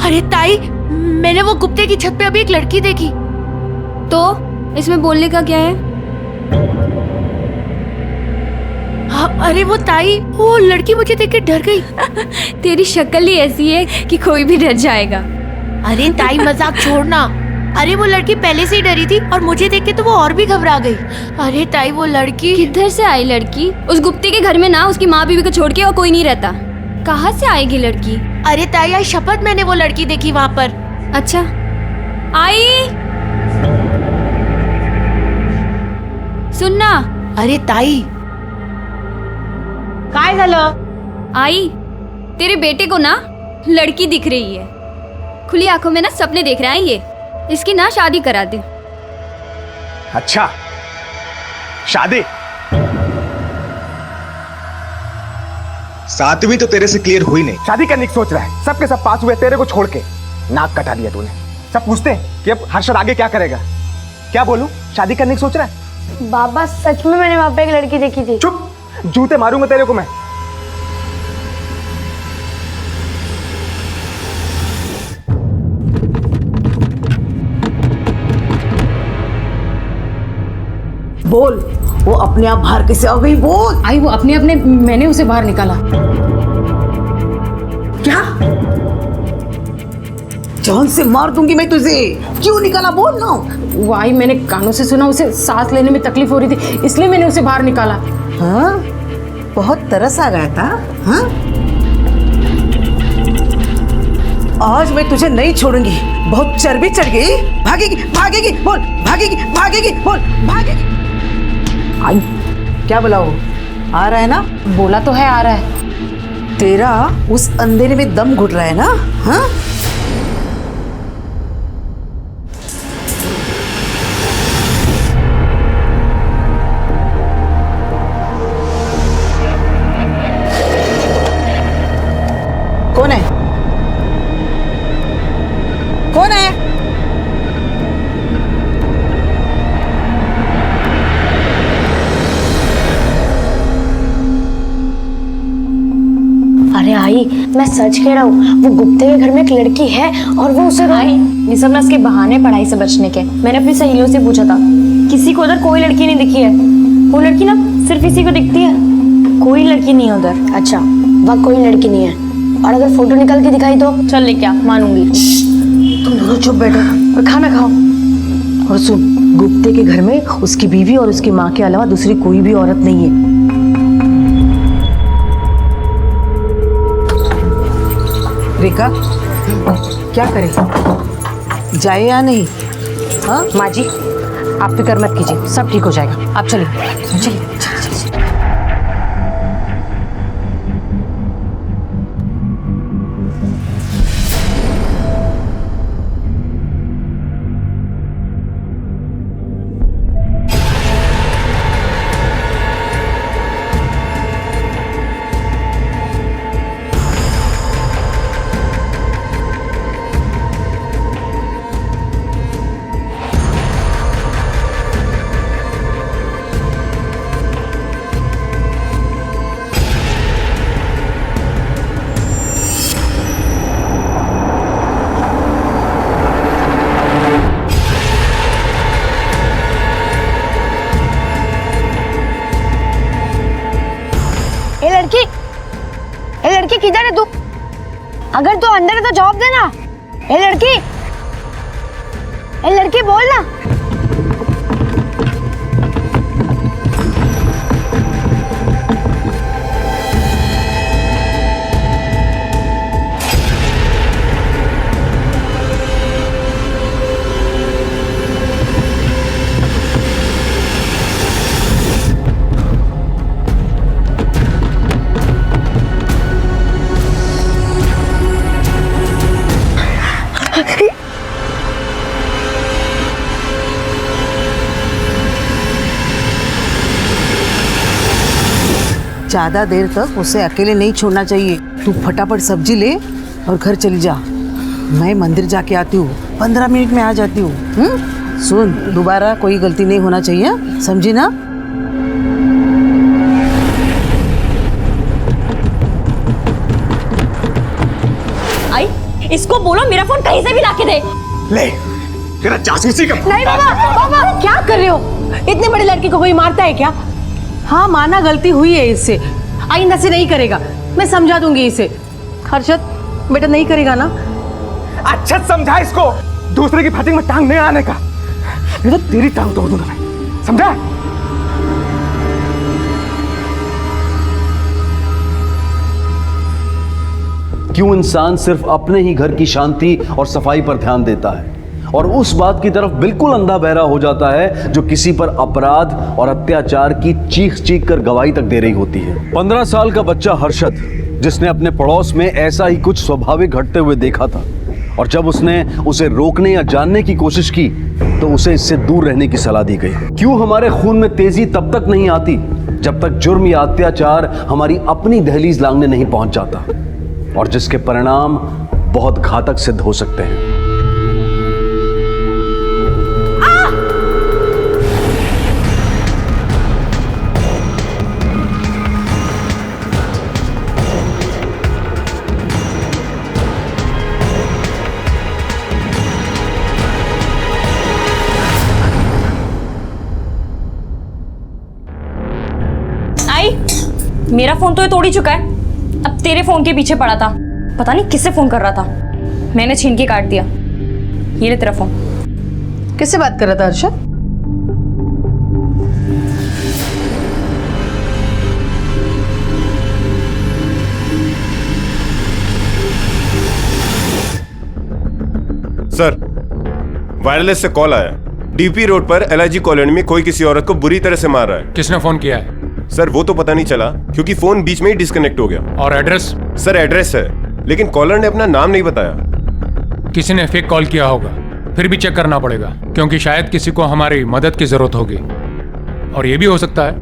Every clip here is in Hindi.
अरे ताई, मैंने वो गुप्ते की छत पे अभी एक लड़की देखी। तो इसमें बोलने का क्या है? हाँ, अरे वो ताई, वो लड़की मुझे देख के डर गई। तेरी शक्ल ही ऐसी है कि कोई भी डर जाएगा। अरे ताई मजाक छोड़ना। अरे वो लड़की पहले से ही डरी थी और मुझे देख के तो वो और भी घबरा गई। अरे ताई वो लड़की किधर से आई लड़की? उस गुप्ते के घर में ना उसकी माँ बीवी को छोड़ के और कोई नहीं रहता। कहाँ से आएगी लड़की? अरे ताई आज शपथ मैंने वो लड़की देखी वहाँ पर। अच्छा, आई सुनना। अरे ताई काय झालं? आई, तेरे बेटे को ना लड़की दिख रही है। खुली आंखों में ना सपने देख रहा है ये। इसकी ना शादी करा दे। अच्छा, शादी? सातवीं तो तेरे से क्लियर हुई नहीं। शादी करने की सोच रहा है। सबके सब पास हुए, तेरे को छोड़ के नाक कटा दिया तूने। सब पूछते हैं कि अब हर्षद आगे क्या करेगा। क्या बोलूं? शादी करने की सोच रहा है? बाबा सच में मैंने वहाँ पे एक लड़की देखी थी। चुप, जूते मारूंगा तेरे को मैं। बोल, वो अपने आप बाहर कैसे आ गई? बोल। आई वो अपने अपने, मैंने उसे बाहर निकाला। क्या? जान से मार दूंगी मैं तुझे। क्यों निकाला? बोल ना। वो आई, मैंने कानों से सुना उसे सांस लेने में तकलीफ हो रही थी, इसलिए मैंने उसे बाहर निकाला। हाँ, बहुत तरस आ गया था। हाँ, आज मैं तुझे नहीं छोड़ूंगी। बहुत चर्बी चढ़ गई। भागेगी भागेगी बोल, भागेगी भागेगी बोल, भागेगी। आई, क्या बोला? वो आ रहा है ना? बोला तो है आ रहा है। तेरा उस अंधेरे में दम घुट रहा है ना? हाँ, कौन है? कौन है? अरे आई, मैं सच कह रहा हूँ, वो गुप्ते के घर में एक लड़की है और वो उसे आई, ये सब ना उसके बहाने पढ़ाई से बचने के। मैंने अपनी सहेलियों से पूछा था, किसी को उधर कोई लड़की नहीं दिखी है। वो लड़की ना सिर्फ इसी को दिखती है, कोई लड़की नहीं है उधर। अच्छा, वहाँ कोई लड़की नहीं है, और अगर फोटो निकाल के दिखाई तो? चल ले क्या, मानूंगी। तुम दोनों चुप बैठो और खाना खाओ। और सुन, गुप्ते के घर में उसकी बीवी और उसकी माँ के अलावा दूसरी कोई भी औरत नहीं है। रेखा, क्या करे? जाए या नहीं? हाँ माँ जी, आप फिक्र मत कीजिए, सब ठीक हो जाएगा। आप चलिए चलिए। लड़की किधर है तू? अगर तू अंदर है तो जवाब देना। ए लड़की बोल ना। ज्यादा देर तक उसे अकेले नहीं छोड़ना चाहिए। तू फटाफट सब्जी ले और घर चली जा। मैं मंदिर जाके आती हूँ, 15 मिनट में आ जाती हूँ। सुन, दोबारा कोई गलती नहीं होना चाहिए, समझी ना? आई, इसको बोलो मेरा फोन कहीं से भी लाके दे। ले, तेरा जासूसी का। नहीं बाबा, बाबा क्या कर रहे हो? इतनी बड़ी लड़की को कोई मारता है क्या? हाँ माना गलती हुई है इससे, आइंदा से नहीं करेगा। मैं समझा दूंगी इसे। हर्षद बेटा नहीं करेगा ना? अच्छा समझा इसको, दूसरे की फाइटिंग में टांग नहीं आने का। नहीं तो तेरी टांग तोड़ दूंगा मैं, समझा? क्यों इंसान सिर्फ अपने ही घर की शांति और सफाई पर ध्यान देता है और उस बात की तरफ बिल्कुल अंधा बहरा हो जाता है जो किसी पर अपराध और अत्याचार की चीख चीख कर गवाही तक दे रही होती है। 15 साल का बच्चा हर्षद, जिसने अपने पड़ोस में ऐसा ही कुछ स्वाभाविक घटते हुए देखा था, और जब उसने उसे रोकने या जानने की कोशिश की तो उसे इससे दूर रहने की सलाह दी गई। क्यों हमारे खून में तेजी तब तक नहीं आती जब तक जुर्म या अत्याचार हमारी अपनी दहलीज लांघने नहीं पहुंच जाता, और जिसके परिणाम बहुत घातक सिद्ध हो सकते हैं। मेरा फोन तो ये तोड़ ही चुका है, अब तेरे फोन के पीछे पड़ा था। पता नहीं किससे फोन कर रहा था, मैंने छीन के काट दिया। ये ले तेरा फोन। किससे बात कर रहा था हर्षद? सर, वायरलेस से कॉल आया। डीपी रोड पर एलआईजी कॉलोनी में कोई किसी औरत को बुरी तरह से मार रहा है। किसने फोन किया है? सर वो तो पता नहीं चला क्योंकि फोन बीच में ही डिस्कनेक्ट हो गया। और एड्रेस? सर एड्रेस है, लेकिन कॉलर ने अपना नाम नहीं बताया। किसी ने फेक कॉल किया होगा, फिर भी चेक करना पड़ेगा क्योंकि शायद किसी को हमारी मदद की जरूरत होगी। और ये भी हो सकता है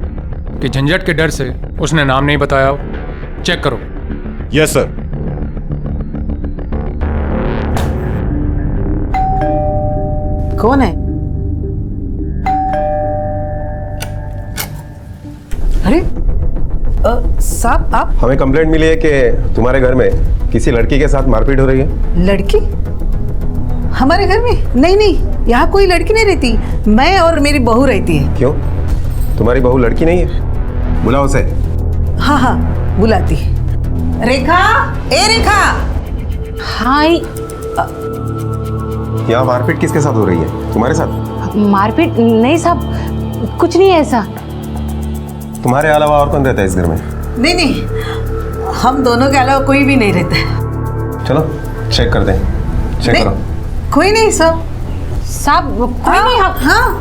कि झंझट के डर से उसने नाम नहीं बताया हो। चेक करो। Yes sir. कौन है? अरे साहब आप? हमें कंप्लेंट मिली है कि तुम्हारे घर में किसी लड़की के साथ मारपीट हो रही है। लड़की? हमारे घर में? नहीं नहीं, यहाँ कोई लड़की नहीं रहती, मैं और मेरी बहू रहती है। क्यों, तुम्हारी बहू लड़की नहीं है? बुलाओ उसे। हाँ हाँ बुलाती। रेखा, ए रेखा। हाँ यहाँ मारपीट किसके साथ हो रही है? तुम्हारे साथ? मारपीट नहीं साहब, कुछ नहीं है ऐसा। तुम्हारे अलावा और कौन रहता है इस घर में? नहीं नहीं, हम दोनों के अलावा कोई भी नहीं रहता है। चलो चेक कर दें। चेक करो। कोई नहीं साहब। साहब कोई नहीं। हाँ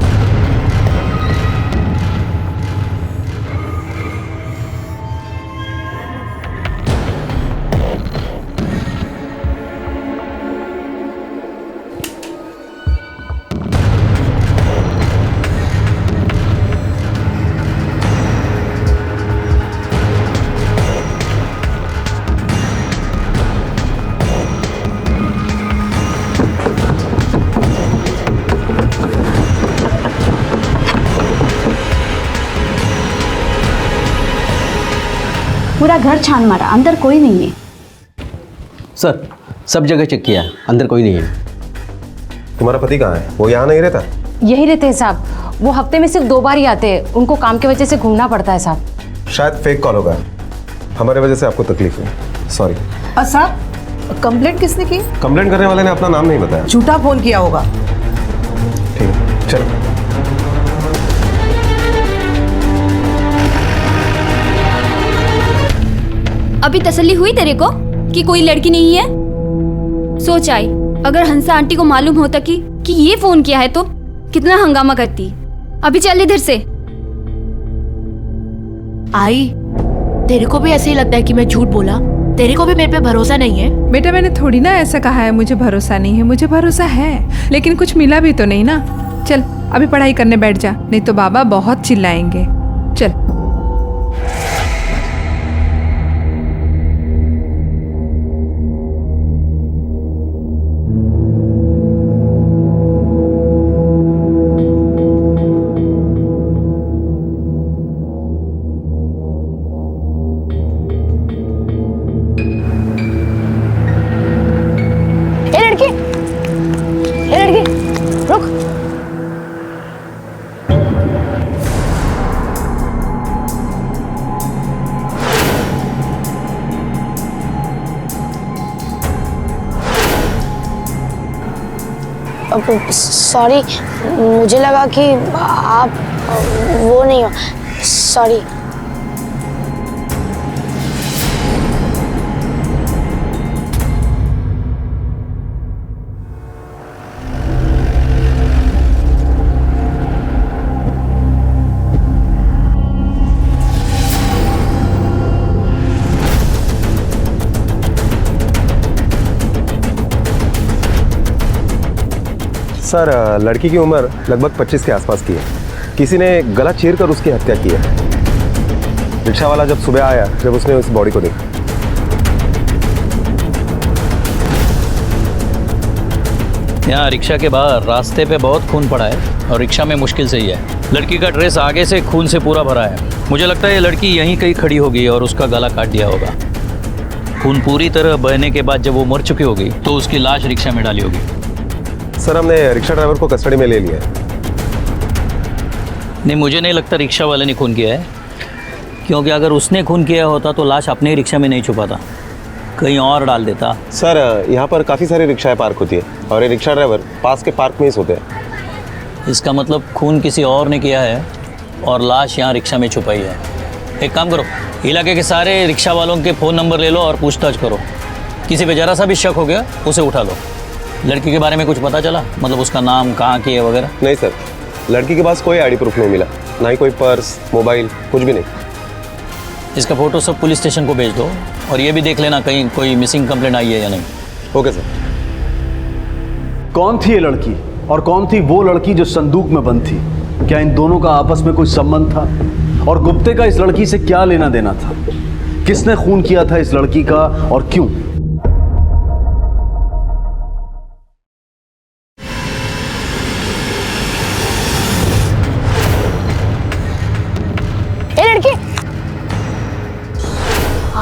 पूरा घर छान मारा, अंदर कोई नहीं है। सर सब जगह चेक किया, अंदर कोई नहीं है। तुम्हारा पति कहाँ है? वो यहाँ नहीं रहता? यही रहते हैं साहब, वो हफ्ते में सिर्फ 2 बार ही आते हैं, उनको काम की वजह से घूमना पड़ता है साहब। शायद फेक कॉल होगा, हमारे वजह से आपको तकलीफ हुई, सॉरी। साहब कंप्लेंट किसने की? कंप्लेंट करने वाले ने अपना नाम नहीं बताया। झूठा फोन किया होगा। ठीक है चलो। अभी तसल्ली हुई तेरे को कि कोई लड़की नहीं है? सोच आई, अगर हंसा आंटी को मालूम होता कि ये फोन किया है तो कितना हंगामा करती। अभी चल इधर से। आई, तेरे को भी ऐसे ही लगता है कि मैं झूठ बोला? तेरे को भी मेरे पे भरोसा नहीं है? बेटा मैंने थोड़ी ना ऐसा कहा है मुझे भरोसा नहीं है, मुझे भरोसा है, लेकिन कुछ मिला भी तो नहीं ना। चल अभी पढ़ाई करने बैठ जा, नहीं तो बाबा बहुत चिल्लाएंगे। चल। सॉरी, मुझे लगा कि आप वो नहीं हो। सॉरी। सर, लड़की की उम्र लगभग 25 के आसपास की है। किसी ने गला चीर कर उसकी हत्या की है। रिक्शा वाला जब सुबह आया, जब उसने उस बॉडी को देखा। यहाँ रिक्शा के बाहर रास्ते पे बहुत खून पड़ा है और रिक्शा में मुश्किल से ही है। लड़की का ड्रेस आगे से खून से पूरा भरा है। मुझे लगता है ये लड़की यहीं कहीं खड़ी होगी और उसका गला काट दिया होगा। खून पूरी तरह बहने के बाद जब वो मर चुकी होगी तो उसकी लाश रिक्शा में डाली होगी। सर, हमने रिक्शा ड्राइवर को कस्टडी में ले लिया है। नहीं, मुझे नहीं लगता रिक्शा वाले ने खून किया है, क्योंकि अगर उसने खून किया होता तो लाश अपने ही रिक्शा में नहीं छुपाता, कहीं और डाल देता। सर, यहाँ पर काफ़ी सारी रिक्शाएं पार्क होती है और ये रिक्शा ड्राइवर पास के पार्क में ही सोते हैं। इसका मतलब खून किसी और ने किया है और लाश यहाँ रिक्शा में छुपाई है। एक काम करो, इलाके के सारे रिक्शा वालों के फ़ोन नंबर ले लो और पूछताछ करो। किसी पे ज़रा सा भी शक हो गया उसे उठा लो। लड़की के बारे में कुछ पता चला, मतलब उसका नाम, कहाँ की है वगैरह? नहीं सर, लड़की के पास कोई आईडी प्रूफ नहीं मिला, ना ही कोई पर्स, मोबाइल, कुछ भी नहीं। इसका फोटो सब पुलिस स्टेशन को भेज दो और ये भी देख लेना कहीं कोई मिसिंग कंप्लेंट आई है या नहीं। Okay sir. कौन थी ये लड़की और कौन थी वो लड़की जो संदूक में बंद थी? क्या इन दोनों का आपस में कोई संबंध था? और गुप्ते का इस लड़की से क्या लेना देना था? किसने खून किया था इस लड़की का और क्यों?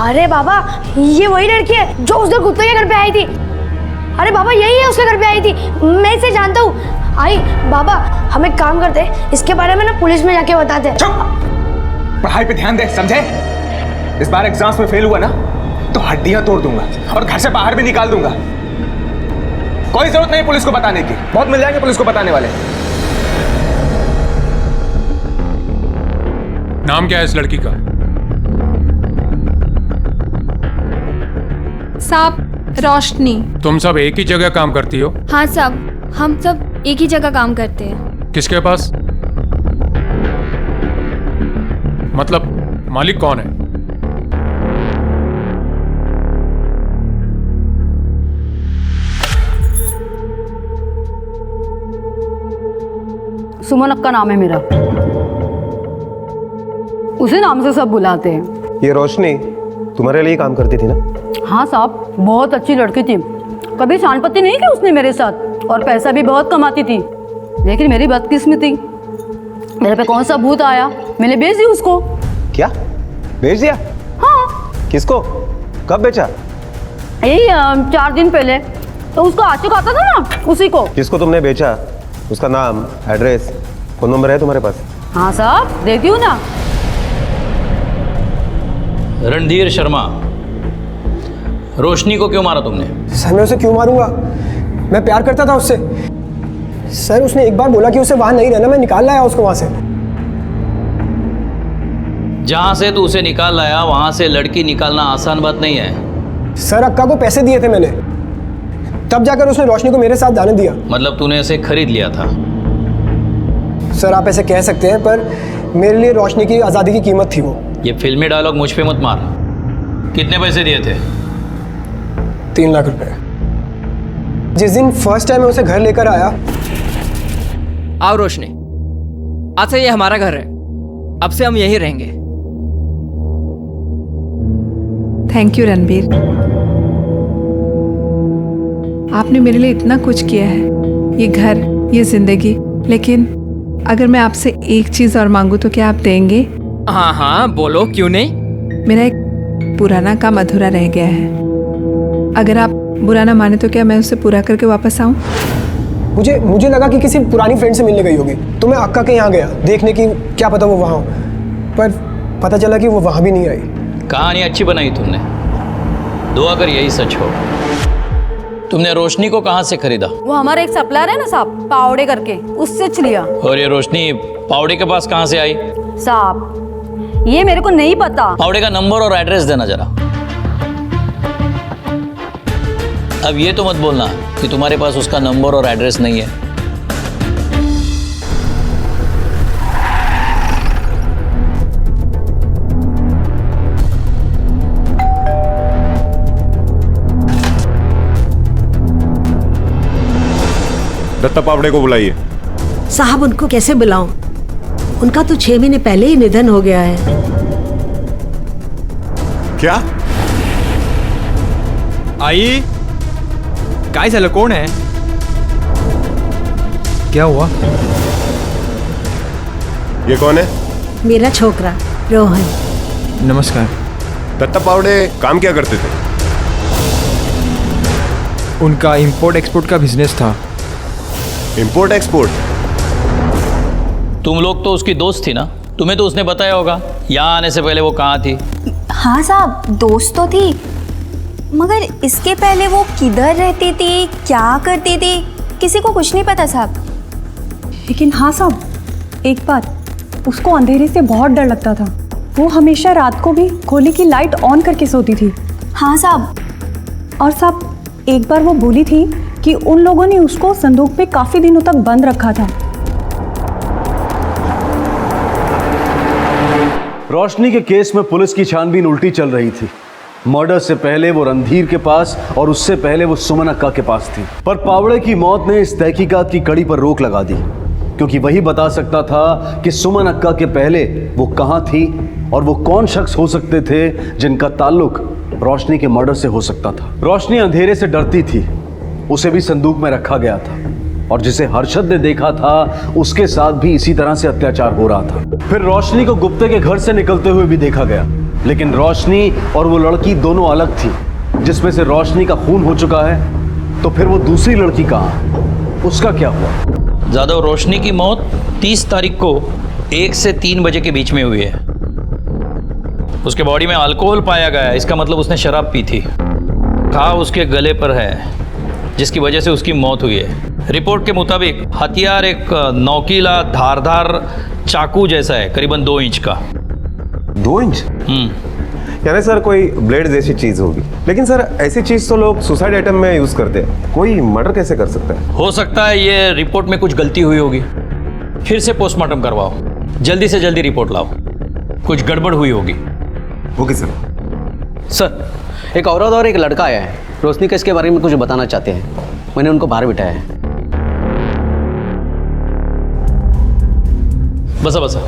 अरे बाबा, ये वही लड़की है जो उस दिन कुत्ते के घर पे आई थी। अरे बाबा, यही है, उसके घर पे आई थी। मैं इसे जानता हूँ। आई बाबा, हम एक काम करते हैं, इसके बारे में ना पुलिस में जाके बताते हैं। चुप! पढ़ाई पे ध्यान दे, समझे? इस बार एग्जाम्स में फेल हुआ ना तो हड्डियां तोड़ दूंगा और घर से बाहर भी निकाल दूंगा। कोई जरूरत नहीं पुलिस को बताने की, बहुत मिल जाएंगे पुलिस को बताने वाले। नाम क्या है इस लड़की का? साहब, रोशनी। तुम सब एक ही जगह काम करती हो? हाँ साहब, हम सब एक ही जगह काम करते हैं। किसके पास? मतलब मालिक कौन है? सुमन अक्का नाम है मेरा, उसी नाम से सब बुलाते हैं। ये रोशनी तुम्हारे लिए काम करती थी ना? हाँ साहब, बहुत अच्छी लड़की थी। कभी शानपत्ती नहीं की उसने मेरे साथ और पैसा भी बहुत कमाती थी। लेकिन मेरी बदकिस्मती, मेरे पे कौन सा भूत आया, मैंने बेच दी उसको। क्या बेच दिया? हाँ। किसको? कब बेचा? यही 4 दिन पहले। तो उसका आशिक आता था ना, उसी को। किसको तुमने बेचा? उसका नाम, एड्रेस, फोन नंबर है तुम्हारे पास? हाँ साहब, देती हूँ ना। रणधीर शर्मा, रोशनी को क्यों मारा तुमने? सर, मैं उसे क्यों मारूंगा? मैं प्यार करता था उससे। सर, उसने एक बार बोला कि उसे वहां नहीं रहना, मैं निकाल लाया उसको वहां से। जहां से तू उसे निकाल लाया वहां से लड़की निकालना आसान बात नहीं है। सर, अक्का को पैसे दिए थे मैंने, तब जाकर उसने रोशनी को मेरे साथ जाने दिया। मतलब तूने उसे खरीद लिया था? सर, आप ऐसे कह सकते हैं, पर मेरे लिए रोशनी की आज़ादी की कीमत थी वो। ये फिल्मी डायलॉग मुझ पे मत मार। कितने पैसे दिए थे? 3 लाख रुपए। जिस दिन फर्स्ट टाइम मैं उसे घर लेकर आया। आओ रोशनी, आज से ये हमारा घर है, अब से हम यहीं रहेंगे। थैंक यू रणबीर, आपने मेरे लिए इतना कुछ किया है, ये घर, ये जिंदगी। लेकिन अगर मैं आपसे एक चीज और मांगू तो क्या आप देंगे? हाँ हाँ, बोलो, क्यों नहीं। मेरा एक पुराना काम अधूरा रह गया है, अगर आप बुरा ना माने तो क्या मैं उसे पूरा करके वापस आऊं? मुझे लगा कि किसी पुरानी फ्रेंड से मिलने गई होगी, तो मैं अक्का के यहाँ गया देखने की, क्या पता वो वहाँ हो, पर पता चला कि वो वहाँ भी नहीं आई। कहानी अच्छी बनाई तुमने, दुआ कर यही सच हो। तुमने रोशनी को कहाँ से खरीदा? वो हमारा एक सप्लायर है ना साहब, पावड़े करके, उससे लिया। और ये रोशनी पावड़े के पास कहाँ से आई? साहब ये मेरे को नहीं पता। पावड़े का नंबर और एड्रेस देना जरा। अब ये तो मत बोलना कि तुम्हारे पास उसका नंबर और एड्रेस नहीं है। दत्ता पावड़े को बुलाइए। साहब उनको कैसे बुलाऊं? उनका तो 6 महीने पहले ही निधन हो गया है। क्या? आई काय झालं? कोण है? क्या हुआ? ये कौन है? मेरा छोकरा रोहन। नमस्कार। दत्ता पावड़े काम क्या करते थे? उनका इंपोर्ट एक्सपोर्ट का बिजनेस था। Import export? तुम लोग तो उसकी दोस्त थी ना, तुम्हें तो उसने बताया होगा यहाँ आने से पहले वो कहाँ थी। हाँ साहब, दोस्त तो थी, मगर इसके पहले वो किधर रहती थी, क्या करती थी, किसी को कुछ नहीं पता साहब। लेकिन हाँ साहब, एक बात, उसको अंधेरे से बहुत डर लगता था। वो हमेशा रात को भी खोली की लाइट ऑन करके सोती थी। हाँ साहब। और साहब एक बार वो बोली थी कि उन लोगों ने उसको संदूक पे काफी दिनों तक बंद रखा था। रोशनी के केस में पुलिस की छानबीन उल्टी चल रही थी। मर्डर से पहले वो रणधीर के पास और उससे पहले वो सुमन अक्का के पास थी। पर पावड़े की मौत ने इस तहकीकात की कड़ी पर रोक लगा दी, क्योंकि वही बता सकता था कि सुमन अक्का के पहले वो कहां थी और वो कौन शख्स हो सकते थे जिनका ताल्लुक रोशनी के मर्डर से हो सकता था। रोशनी अंधेरे से डरती थी, उसे भी संदूक में रखा गया था, और जिसे हर्षद ने देखा था उसके साथ भी इसी तरह से अत्याचार हो रहा था। फिर रोशनी को गुप्ते के घर से निकलते हुए भी देखा गया, लेकिन रोशनी और वो लड़की दोनों अलग थी। जिसमें से रोशनी का खून हो चुका है, तो फिर वो दूसरी लड़की कहाँ, उसका क्या हुआ? जादव, रोशनी की मौत 30 तारीख को 1 से 3 बजे के बीच में हुई है। उसके बॉडी में अल्कोहल पाया गया है, इसका मतलब उसने शराब पी थी। घाव उसके गले पर है जिसकी वजह से उसकी मौत हुई है। रिपोर्ट के मुताबिक हथियार एक नोकीला धारदार चाकू जैसा है, करीबन 2 इंच का। 2 इंच? यानी सर कोई ब्लेड जैसी चीज होगी। लेकिन सर ऐसी चीज तो लोग सुसाइड आइटम में यूज करते हैं, कोई मर्डर कैसे कर सकता है? हो सकता है ये रिपोर्ट में कुछ गलती हुई होगी, फिर से पोस्टमार्टम करवाओ, जल्दी से जल्दी रिपोर्ट लाओ, कुछ गड़बड़ हुई होगी। Okay sir. सर एक औरत और एक लड़का आया है, रोशनी केस के बारे में कुछ बताना चाहते हैं। मैंने उनको बाहर बिठाया है। बसा बसा।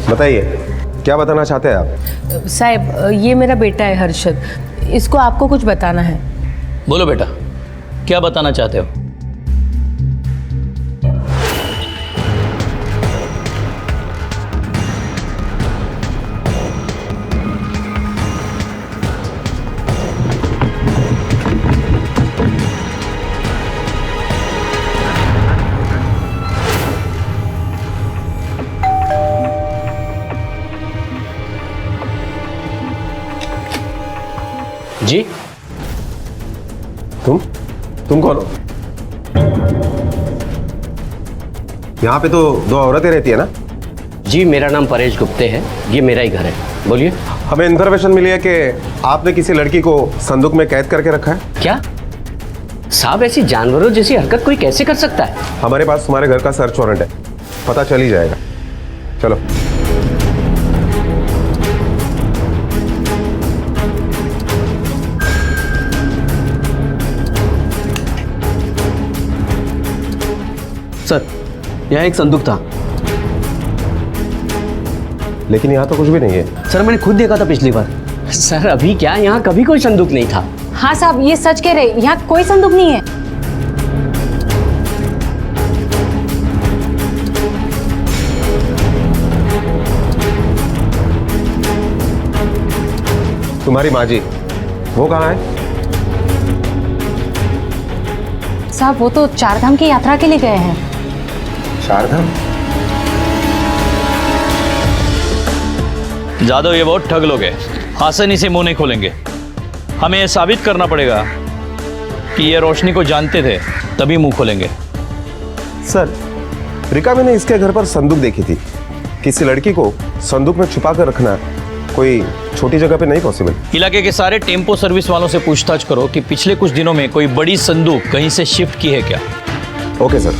बताइए क्या बताना चाहते हैं आप? साहब ये मेरा बेटा है हर्षद, इसको आपको कुछ बताना है। बोलो बेटा, क्या बताना चाहते हो? जी तुम कौन हो? यहाँ पे तो 2 औरतें रहती है ना? जी मेरा नाम परेश गुप्ते है, ये मेरा ही घर है। बोलिए। हमें इन्फॉर्मेशन मिली है कि आपने किसी लड़की को संदूक में कैद करके रखा है। क्या साहब, ऐसी जानवरों जैसी हरकत कोई कैसे कर सकता है? हमारे पास तुम्हारे घर का सर्च वारंट है, पता चल ही जाएगा। चलो। सर यहाँ एक संदूक था। लेकिन यहाँ तो कुछ भी नहीं है। सर मैंने खुद देखा था पिछली बार। सर अभी क्या, यहाँ कभी कोई संदूक नहीं था। हाँ साहब ये सच कह रहे, यहाँ कोई संदूक नहीं है। तुम्हारी माँ जी वो कहाँ है? साहब वो तो 4 धाम की यात्रा के लिए गए हैं। 4 धाम? जादव ये बहुत ठग लोग हैं, आसानी से मुंह नहीं खोलेंगे। हमें ये साबित करना पड़ेगा कि ये रोशनी को जानते थे, तभी मुंह खोलेंगे। सर, रिका मैंने इसके घर पर संदूक देखी थी। किसी लड़की को संदूक में छुपा कर रखना कोई छोटी जगह पे नहीं पॉसिबल। इलाके के सारे टेम्पो सर्विस वालों से पूछताछ करो कि पिछले कुछ दिनों में कोई बड़ी संदूक कहीं से शिफ्ट की है क्या। Okay sir.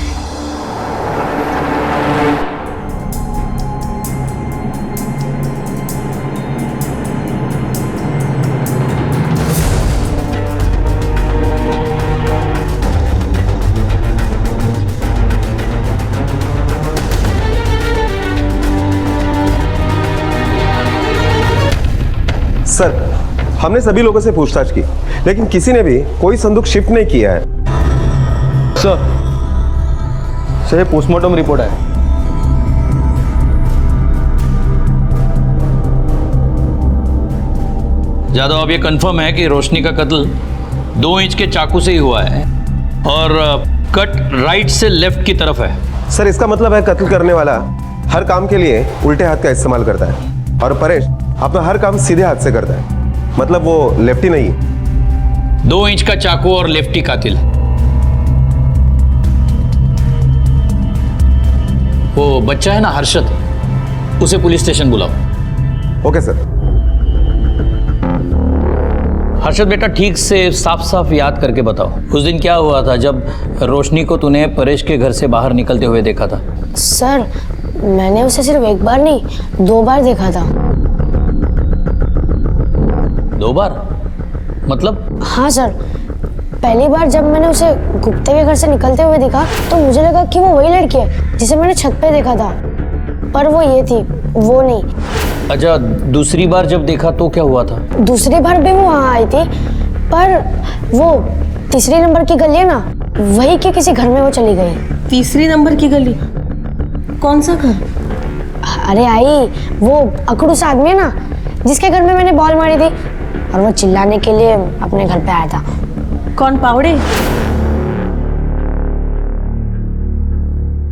सर, हमने सभी लोगों से पूछताछ की, लेकिन किसी ने भी कोई संदूक शिफ्ट नहीं किया है। सर, ये पोस्टमार्टम रिपोर्ट है। जादव, अब ये कंफर्म है कि रोशनी का कत्ल 2 इंच के चाकू से ही हुआ है और कट राइट से लेफ्ट की तरफ है। सर, इसका मतलब है कत्ल करने वाला हर काम के लिए उल्टे हाथ का इस्तेमाल करता है और परेश अपना हर काम सीधे हाथ से करता है, मतलब वो लेफ्टी नहीं। 2 इंच का चाकू और लेफ्टी कातिल। वो बच्चा है ना हर्षद, उसे पुलिस स्टेशन बुलाओ। Okay sir. हर्षद बेटा, ठीक से साफ साफ याद करके बताओ, उस दिन क्या हुआ था जब रोशनी को तूने परेश के घर से बाहर निकलते हुए देखा था? सर, मैंने उसे सिर्फ एक बार नहीं 2 बार देखा था। 2 बार? मतलब? हाँ सर, पहली बार जब मैंने उसे गुप्ते के घर से निकलते हुए देखा तो मुझे लगा कि वो वही लड़की है जिसे मैंने छत पे देखा था, पर वो ये थी, वो नहीं। अच्छा, दूसरी बार जब देखा तो क्या हुआ था? दूसरी बार भी वो वहाँ आई थी, पर वो 3 नंबर की गली है ना, वही के किसी घर में वो चली गई। 3 नंबर की गली? कौन सा घर? अरे आई, वो अकड़ू सा आदमी है ना जिसके घर में मैंने बॉल मारी थी और वो चिल्लाने के लिए अपने घर पे आया था। कौन, पावड़े?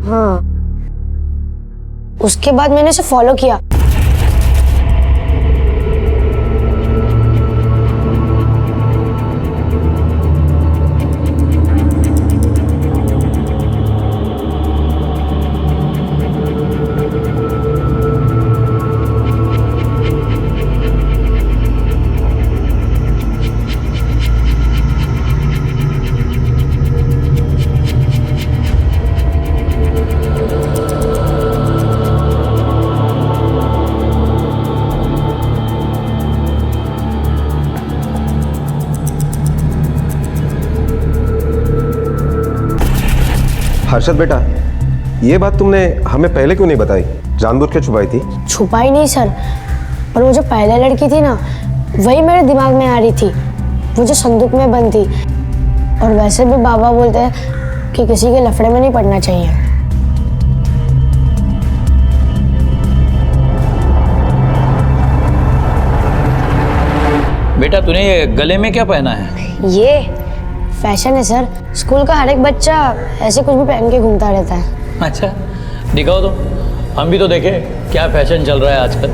हाँ, उसके बाद मैंने उसे फॉलो किया। हर्षद बेटा, ये बात तुमने हमें पहले क्यों नहीं बताई? जानबूझ के छुपाई थी? छुपाई नहीं सर, पर वो जो पहले लड़की थी ना, वही मेरे दिमाग में आ रही थी, वो जो संदूक में बंद थी। और वैसे भी बाबा बोलते हैं कि किसी के लफड़े में नहीं पड़ना चाहिए। बेटा, तूने ये गले में क्या पहना है? ये फैशन है सर, स्कूल का हर एक बच्चा ऐसे कुछ भी पहन के घूमता रहता है। अच्छा, दिखाओ तो, हम भी तो देखें क्या फैशन चल रहा है आजकल।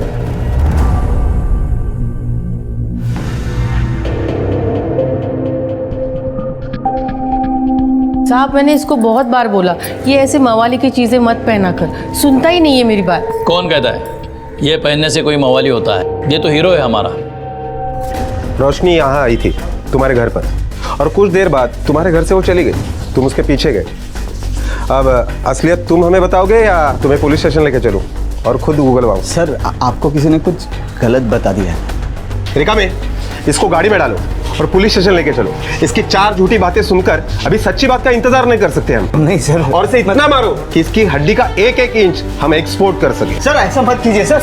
साहब, मैंने इसको बहुत बार बोला ये ऐसे मवाली की चीजें मत पहना कर, सुनता ही नहीं है मेरी बात। कौन कहता है ये पहनने से कोई मवाली होता है? ये तो हीरो है हमारा। रोशनी यहाँ आई थी तुम्हारे घर पर और कुछ देर बाद तुम्हारे घर से वो चली गई, तुम उसके पीछे गए। अब असलियत तुम हमें बताओगे या तुम्हें पुलिस स्टेशन लेके चलूं और खुद गूगलवाऊं? सर, आपको किसी ने कुछ गलत बता दिया है। रिका में इसको गाड़ी में डालो और पुलिस स्टेशन लेके चलो। इसकी 4 झूठी बातें सुनकर अभी सच्ची बात का इंतजार नहीं कर सकते हम। नहीं सर। और इसे इतना मारो कि इसकी हड्डी का 1-1 इंच हम एक्सपोर्ट कर सके। सर, ऐसा मत कीजिए सर।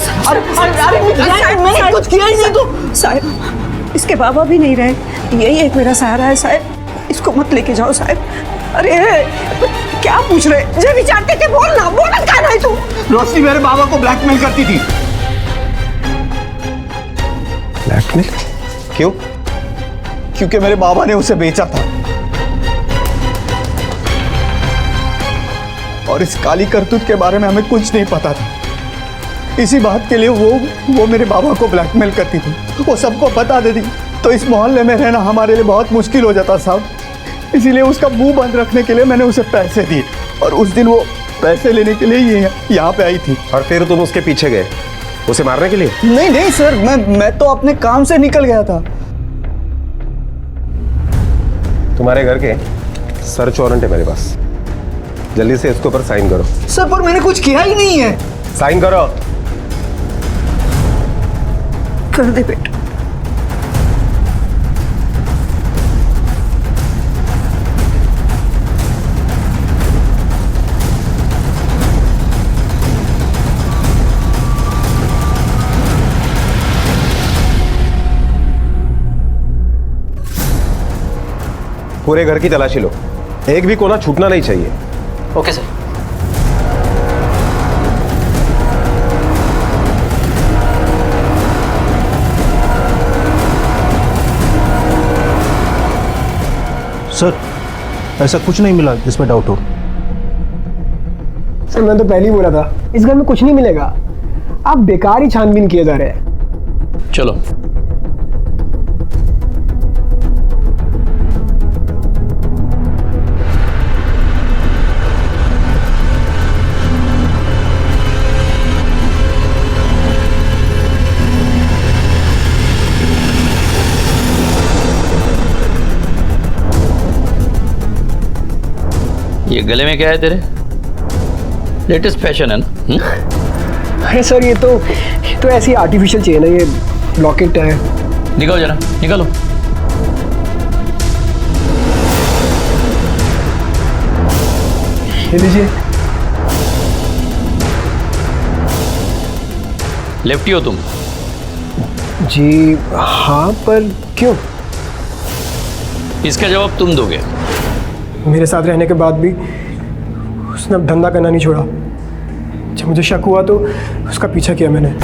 मैंने कुछ किया ही नहीं तो। साहब, इसके बाबा भी नहीं रहे, यही एक मेरा सहारा है साहब, इसको मत लेके जाओ साहब। अरे क्या पूछ रहे? जो विचारते थे बोलना, बोलना क्या नहीं तू? रोशनी मेरे बाबा को ब्लैकमेल करती थी। ब्लैकमेल? क्यों? क्योंकि मेरे बाबा ने उसे बेचा था और इस काली करतूत के बारे में हमें कुछ नहीं पता था। इसी बात के लिए वो मेरे बाबा को ब्लैकमेल करती थी, वो सबको बता देती, तो इस मोहल्ले में रहना हमारे लिए बहुत मुश्किल हो जाता साहब। इसीलिए उसका मुंह बंद रखने के लिए मैंने उसे पैसे दिए, और उस दिन वो पैसे लेने के लिए ये यहाँ पे आई थी। और फिर तुम उसके पीछे गए उसे मारने के लिए? नहीं सर, मैं तो अपने काम से निकल गया था। तुम्हारे घर के सर्च वारंट है मेरे पास, जल्दी से इसके ऊपर साइन करो। सर पर मैंने कुछ किया ही नहीं है। साइन करो। कर दे बेटा। पूरे घर की तलाशी लो, एक भी कोना छूटना नहीं चाहिए। Okay sir. सर ऐसा कुछ नहीं मिला जिसमें डाउट हो। सर मैं तो पहले ही बोला था इस घर में कुछ नहीं मिलेगा, आप बेकार ही छानबीन किए जा रहे हैं। चलो ये गले में क्या है तेरे? लेटेस्ट फैशन है ना? अरे सर ये तो ऐसी आर्टिफिशियल चेन है, ये लॉकेट है। निकालो जरा, निकालो। ये लीजिए। लेफ्टी हो तुम? जी हाँ, पर क्यों? इसका जवाब तुम दोगे। मेरे साथ रहने के बाद भी उसने अब धंधा करना नहीं छोड़ा। जब मुझे शक हुआ तो उसका पीछा किया मैंने।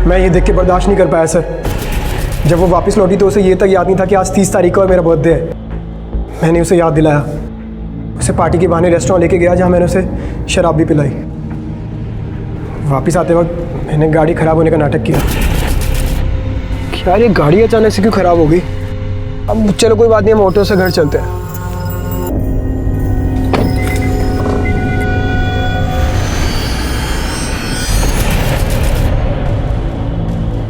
मैं ये देख के बर्दाश्त नहीं कर पाया सर। जब वो वापस लौटी तो उसे ये तक याद नहीं था कि आज 30 तारीख को और मेरा बर्थडे है। मैंने उसे याद दिलाया, उसे पार्टी के बहाने रेस्टोरेंट लेके गया जहाँ मैंने उसे शराब भी पिलाई। वापस आते वक्त मैंने गाड़ी खराब होने का नाटक किया। यार ये गाड़ी अचानक से क्यों खराब हो गई? अब चलो कोई बात नहीं, हम ऑटो से घर चलते हैं।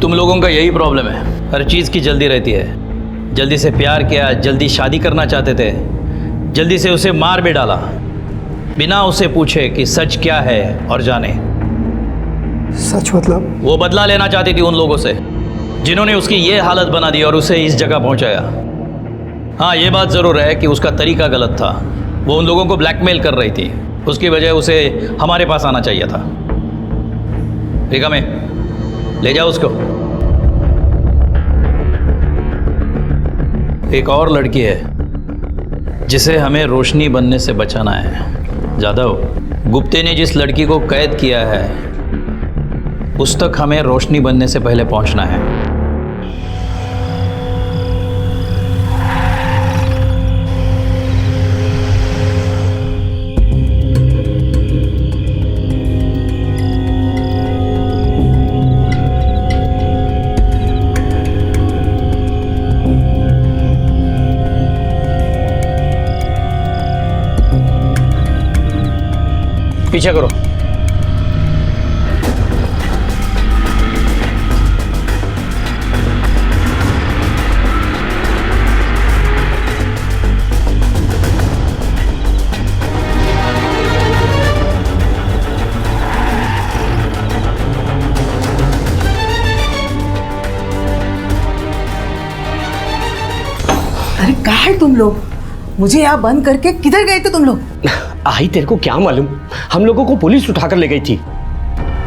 तुम लोगों का यही प्रॉब्लम है, हर चीज़ की जल्दी रहती है। जल्दी से प्यार किया, जल्दी शादी करना चाहते थे, जल्दी से उसे मार भी डाला बिना उसे पूछे कि सच क्या है और जाने। सच मतलब? वो बदला लेना चाहती थी उन लोगों से जिन्होंने उसकी ये हालत बना दी और उसे इस जगह पहुंचाया। हाँ ये बात ज़रूर है कि उसका तरीका गलत था। वो उन लोगों को ब्लैकमेल कर रही थी, उसकी वजह उसे हमारे पास आना चाहिए था। रिका में ले जाओ उसको। एक और लड़की है जिसे हमें रोशनी बनने से बचाना है। जादव, गुप्ते ने जिस लड़की को कैद किया है उस तक हमें रोशनी बनने से पहले पहुंचना है। पीछे करो। अरे कहाँ है तुम लोग? मुझे यहाँ बंद करके किधर गए थे तुम लोग? आई तेरे को क्या मालूम, हम लोगों को पुलिस उठाकर ले गई थी।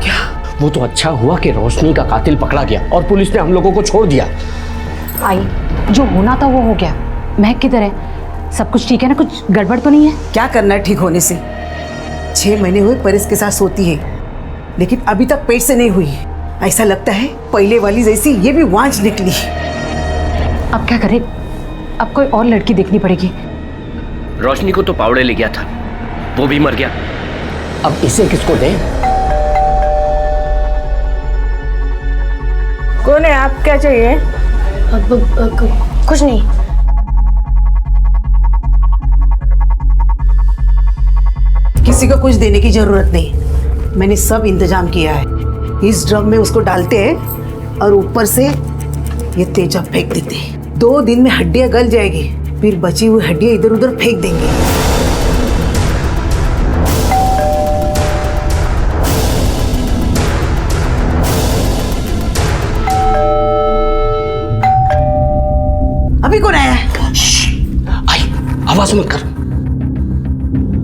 क्या? वो तो अच्छा हुआ कि रोशनी का कातिल पकड़ा गया और पुलिस ने हम लोगों को छोड़ दिया। आई, जो होना था वो हो गया। महक किधर है? सब कुछ ठीक है ना? कुछ गड़बड़ तो नहीं है? क्या करना है ठीक होने से? 6 महीने हुए परिस के साथ सोती है, लेकिन अभी तक पेट से नहीं हुई। ऐसा लगता है पहले वाली जैसी ये भी वांझ निकली। अब क्या करें? अब कोई और लड़की देखनी पड़ेगी। रोशनी को तो पावड़े ले गया था, वो भी मर गया। अब इसे किसको दें? कौन है आप? क्या चाहिए? कुछ नहीं। किसी को कुछ देने की जरूरत नहीं, मैंने सब इंतजाम किया है। इस ड्रम में उसको डालते हैं और ऊपर से ये तेजा फेंक देते हैं। 2 दिन में हड्डियां गल जाएगी, फिर बची हुई हड्डियां इधर उधर फेंक देंगे। अभी कौन आया है? आई, आवाज मत कर।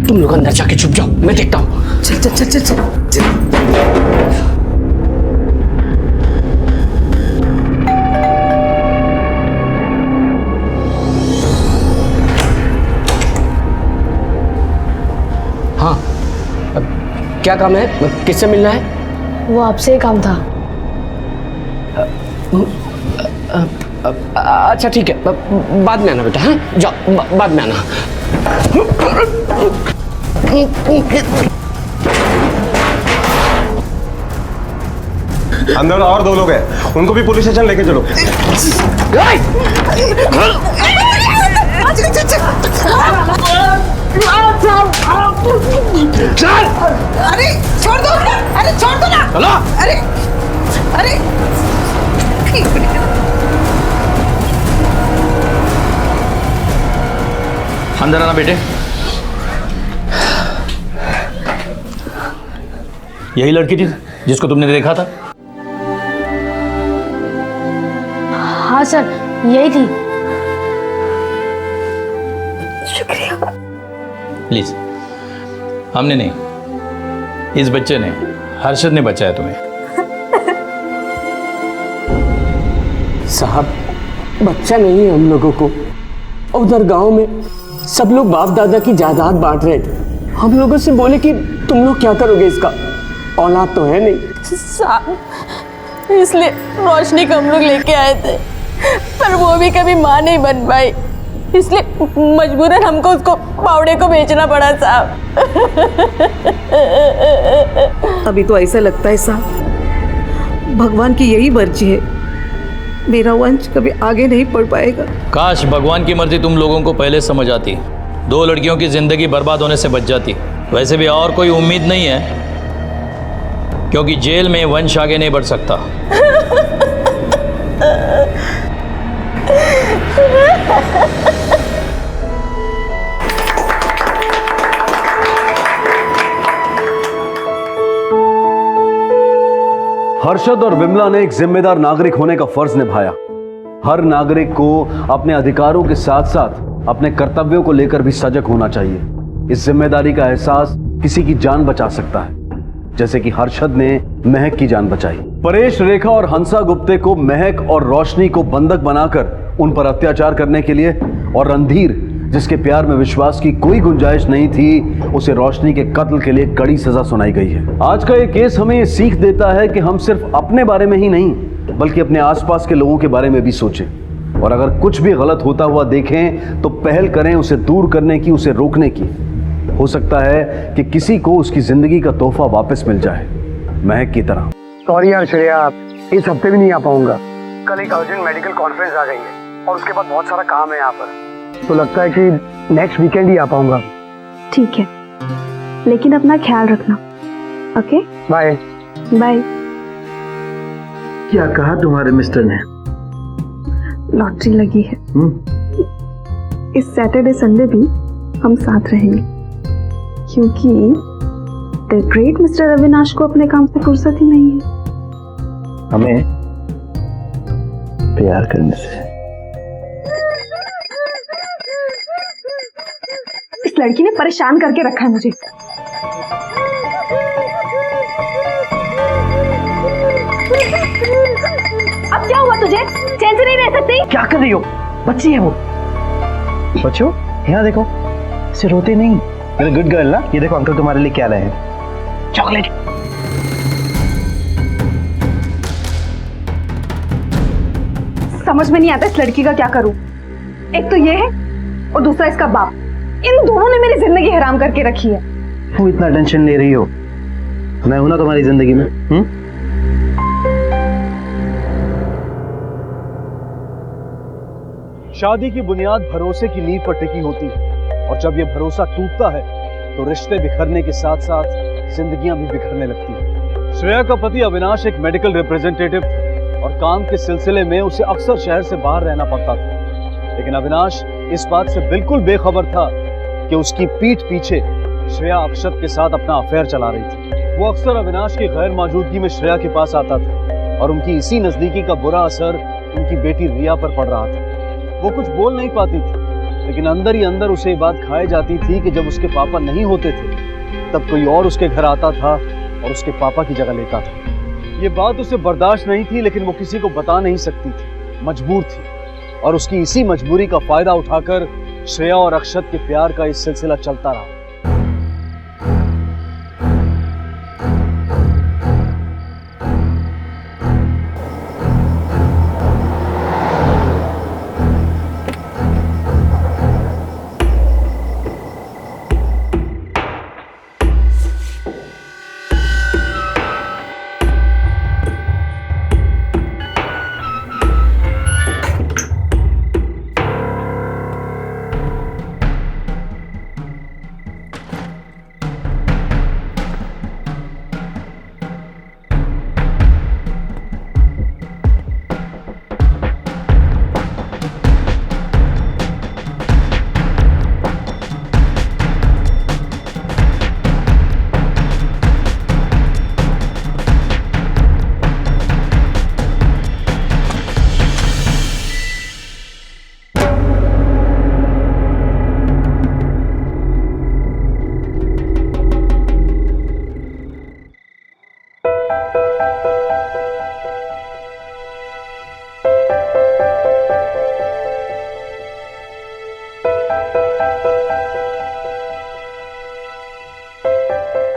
तुम लोग अंदर जाके छुप जाओ, मैं देखता हूँ। चल चल चल चल चल, चल। हाँ, क्या काम है? किससे मिलना है? वो आपसे ही काम था। अच्छा ठीक है, बाद में आना बेटा। हाँ जाओ, बाद में आना। अंदर और 2 लोग हैं, उनको भी पुलिस स्टेशन लेके चलो। अरे छोड़ दो, अरे छोड़ दो ना। चलो। अरे अरे अंदर आना बेटे। यही लड़की थी जिसको तुमने देखा था? हाँ सर, यही थी। शुक्रिया। प्लीज। हमने नहीं, इस बच्चे ने, हर्षद ने बचाया तुम्हें। साहब, बच्चा नहीं है हम लोगों को। उधर गांव में सब लोग बाप दादा की जायदाद बांट रहे थे। हम लोगों से बोले कि तुम लोग क्या करोगे इसका? औलाद तो है नहीं। साहब, इसलिए रोशनी को हम लोग लेके आए थे, पर वो भी कभी माँ नहीं बन पाई, इसलिए मजबूरन हमको उसको पावड़े को बेचना पड़ा साहब। अभी तो ऐसा लगता है साहब, भगवान की यही मर्जी है, मेरा वंश कभी आगे नहीं बढ़ पाएगा। काश भगवान की मर्जी तुम लोगों को पहले समझ आती, 2 लड़कियों की जिंदगी बर्बाद होने से बच जाती। वैसे भी और कोई उम्मीद नहीं है, क्योंकि जेल में वंश आगे नहीं बढ़ सकता। हर्षद और विमला ने एक जिम्मेदार नागरिक होने का फर्ज निभाया। हर नागरिक को अपने अधिकारों के साथ साथ अपने कर्तव्यों को लेकर भी सजग होना चाहिए। इस जिम्मेदारी का एहसास किसी की जान बचा सकता है, जैसे कि हर्षद ने महक की जान बचाई। परेश, रेखा और हंसा गुप्ते को महक और रोशनी को बंधक बनाकर उन पर अत्याचार करने के लिए, और रणधीर, जिसके प्यार में विश्वास की कोई गुंजाइश नहीं थी, उसे रोशनी के कत्ल के लिए कड़ी सजा सुनाई गई है। आज का ये केस हमें ये सीख देता है कि हम सिर्फ अपने बारे में ही नहीं, बल्कि अपने आसपास के लोगों के बारे में भी सोचें, और अगर कुछ भी गलत होता हुआ देखें तो पहल करें उसे दूर करने की, उसे रोकने की। हो सकता है कि किसी को उसकी जिंदगी का तोहफा वापस मिल जाए, महक की तरह। सॉरी यार श्रेया, इस हफ्ते भी नहीं आ पाऊंगा। कल एक अर्जेंट मेडिकल कॉन्फ्रेंस आ गई है और उसके बाद बहुत सारा काम है यहाँ पर, तो लगता है कि नेक्स्ट वीकेंड ही आ पाऊंगा। ठीक है, लेकिन अपना ख्याल रखना। Okay, bye bye. क्या कहा तुम्हारे मिस्टर ने? लॉटरी लगी है, इस सैटरडे संडे भी हम साथ रहेंगे, क्योंकि द ग्रेट मिस्टर अविनाश को अपने काम से फुर्सत ही नहीं है। हमें प्यार करने से। इस लड़की ने परेशान करके रखा है मुझे। अब क्या हुआ तुझे? चैन से नहीं रह सकती। क्या कर रही हो? बच्ची है वो। बच्चों यहाँ देखो, इसे रोते नहीं। गुड गर्ल ना। ये देखो अंकल तुम्हारे लिए क्या लाए हैं, चॉकलेट। समझ में नहीं आता इस लड़की का क्या करूं। एक तो ये है और दूसरा इसका बाप। इन दोनों ने मेरी जिंदगी हराम करके रखी है। क्यों इतना टेंशन ले रही हो? मैं हूं ना तुम्हारी जिंदगी में। शादी की बुनियाद भरोसे की नींव पर टिकी होती है, और जब यह भरोसा टूटता है तो रिश्ते बिखरने के साथ साथ जिंदगियां भी बिखरने लगती हैं। श्रेया का पति अविनाश एक मेडिकल रिप्रेजेंटेटिव था और काम के सिलसिले में उसे अक्सर शहर से बाहर रहना पड़ता था। लेकिन अविनाश इस बात से बिल्कुल बेखबर था कि उसकी पीठ पीछे श्रेया अक्षत के साथ अपना अफेयर चला रही थी। वो अक्सर अविनाश की गैर मौजूदगी में श्रेया के पास आता था और उनकी इसी नजदीकी का बुरा असर उनकी बेटी रिया पर पड़ रहा था। वो कुछ बोल नहीं पाती थी, लेकिन अंदर ही अंदर उसे ये बात खाई जाती थी कि जब उसके पापा नहीं होते थे तब कोई और उसके घर आता था और उसके पापा की जगह लेता था। ये बात उसे बर्दाश्त नहीं थी, लेकिन वो किसी को बता नहीं सकती थी, मजबूर थी। और उसकी इसी मजबूरी का फायदा उठाकर श्रेया और अक्षत के प्यार का इस सिलसिला चलता रहा।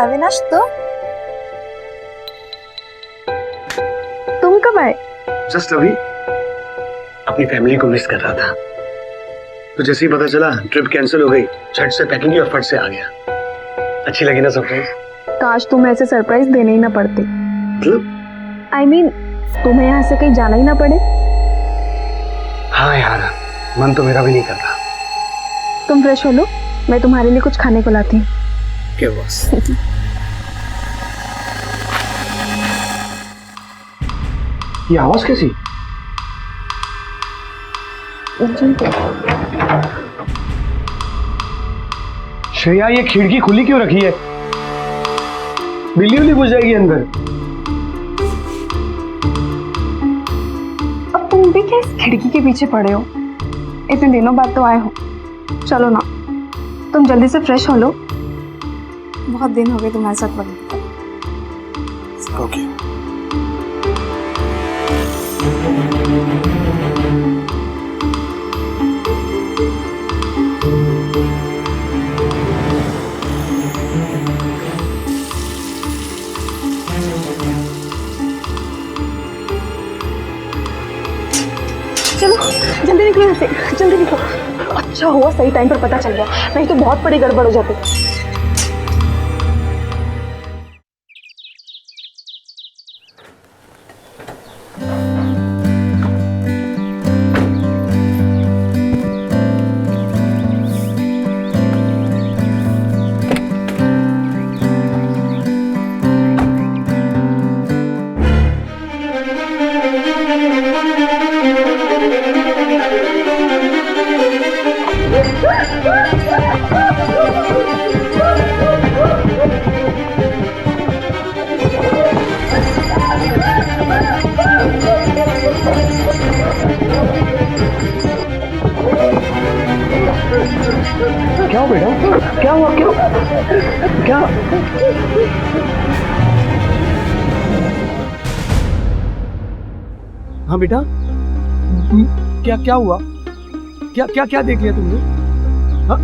अविनाश तुम कब आए? जस्ट अभी अपनी फैमिली को मिस कर रहा था, तो जैसे ही पता चला ट्रिप कैंसिल हो गई, झट से पैकिंग की और फट से आ गया। अच्छी लगी ना सरप्राइज? काश तुम्हें ऐसे सरप्राइज देने ही ना पड़ते। मतलब? I mean, तुम्हें यहाँ से कहीं जाना ही ना पड़े। हाँ यार, मन तो मेरा भी नहीं करता। तुम फ्रेश हो लो, मैं तुम्हारे लिए कुछ खाने को लाती हूँ। क्या बस? ये आवाज कैसी? श्रेया, ये खिड़की खुली क्यों रखी है? बिल्ली उल्ली घुस जाएगी अंदर। अब तुम भी क्या इस खिड़की के पीछे पड़े हो? इतने दिनों बाद तो आए हो, चलो ना तुम जल्दी से फ्रेश हो लो, बहुत दिन हो गए तुम्हारे साथ वक्त बिताए। ओके। चलो जल्दी निकलो यहाँ से, जल्दी निकलो। अच्छा हुआ सही टाइम पर पता चल गया, नहीं तो बहुत बड़ी गड़बड़ हो जाती। क्या हुआ बेटा? क्या हुआ? क्या? हाँ बेटा, क्या क्या हुआ? क्या क्या क्या देख लिया तुमने? हाँ?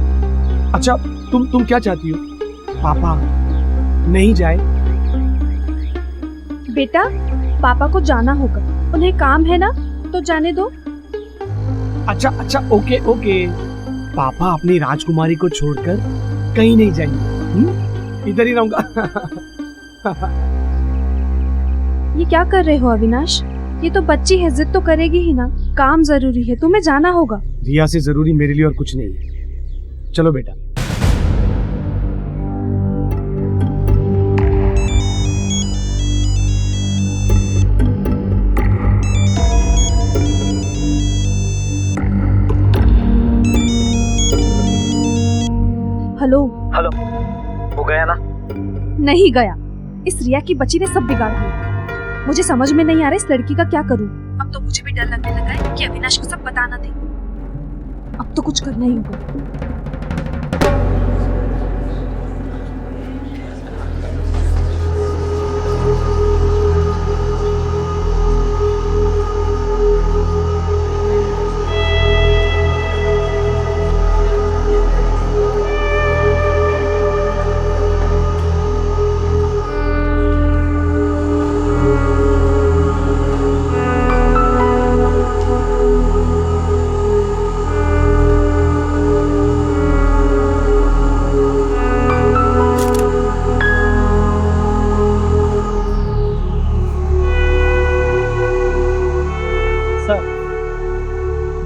अच्छा, तुम क्या चाहती हो? पापा नहीं जाए। बेटा, पापा को जाना होगा, उन्हें काम है ना, तो जाने दो। अच्छा अच्छा, ओके ओके। पापा अपनी राजकुमारी को छोड़कर कहीं नहीं जाएंगे, इधर ही रहूंगा। ये क्या कर रहे हो अविनाश? ये तो बच्ची है, जिद तो करेगी ही ना। काम जरूरी है, तुम्हें जाना होगा। रिया से जरूरी मेरे लिए और कुछ नहीं है। चलो बेटा। हेलो हेलो, वो गया ना? नहीं गया। इस रिया की बच्ची ने सब बिगाड़ दिया। मुझे समझ में नहीं आ रहा इस लड़की का क्या करूं। अब तो मुझे भी डर लगने लगा है कि अविनाश को सब बताना दे। अब तो कुछ करना ही होगा।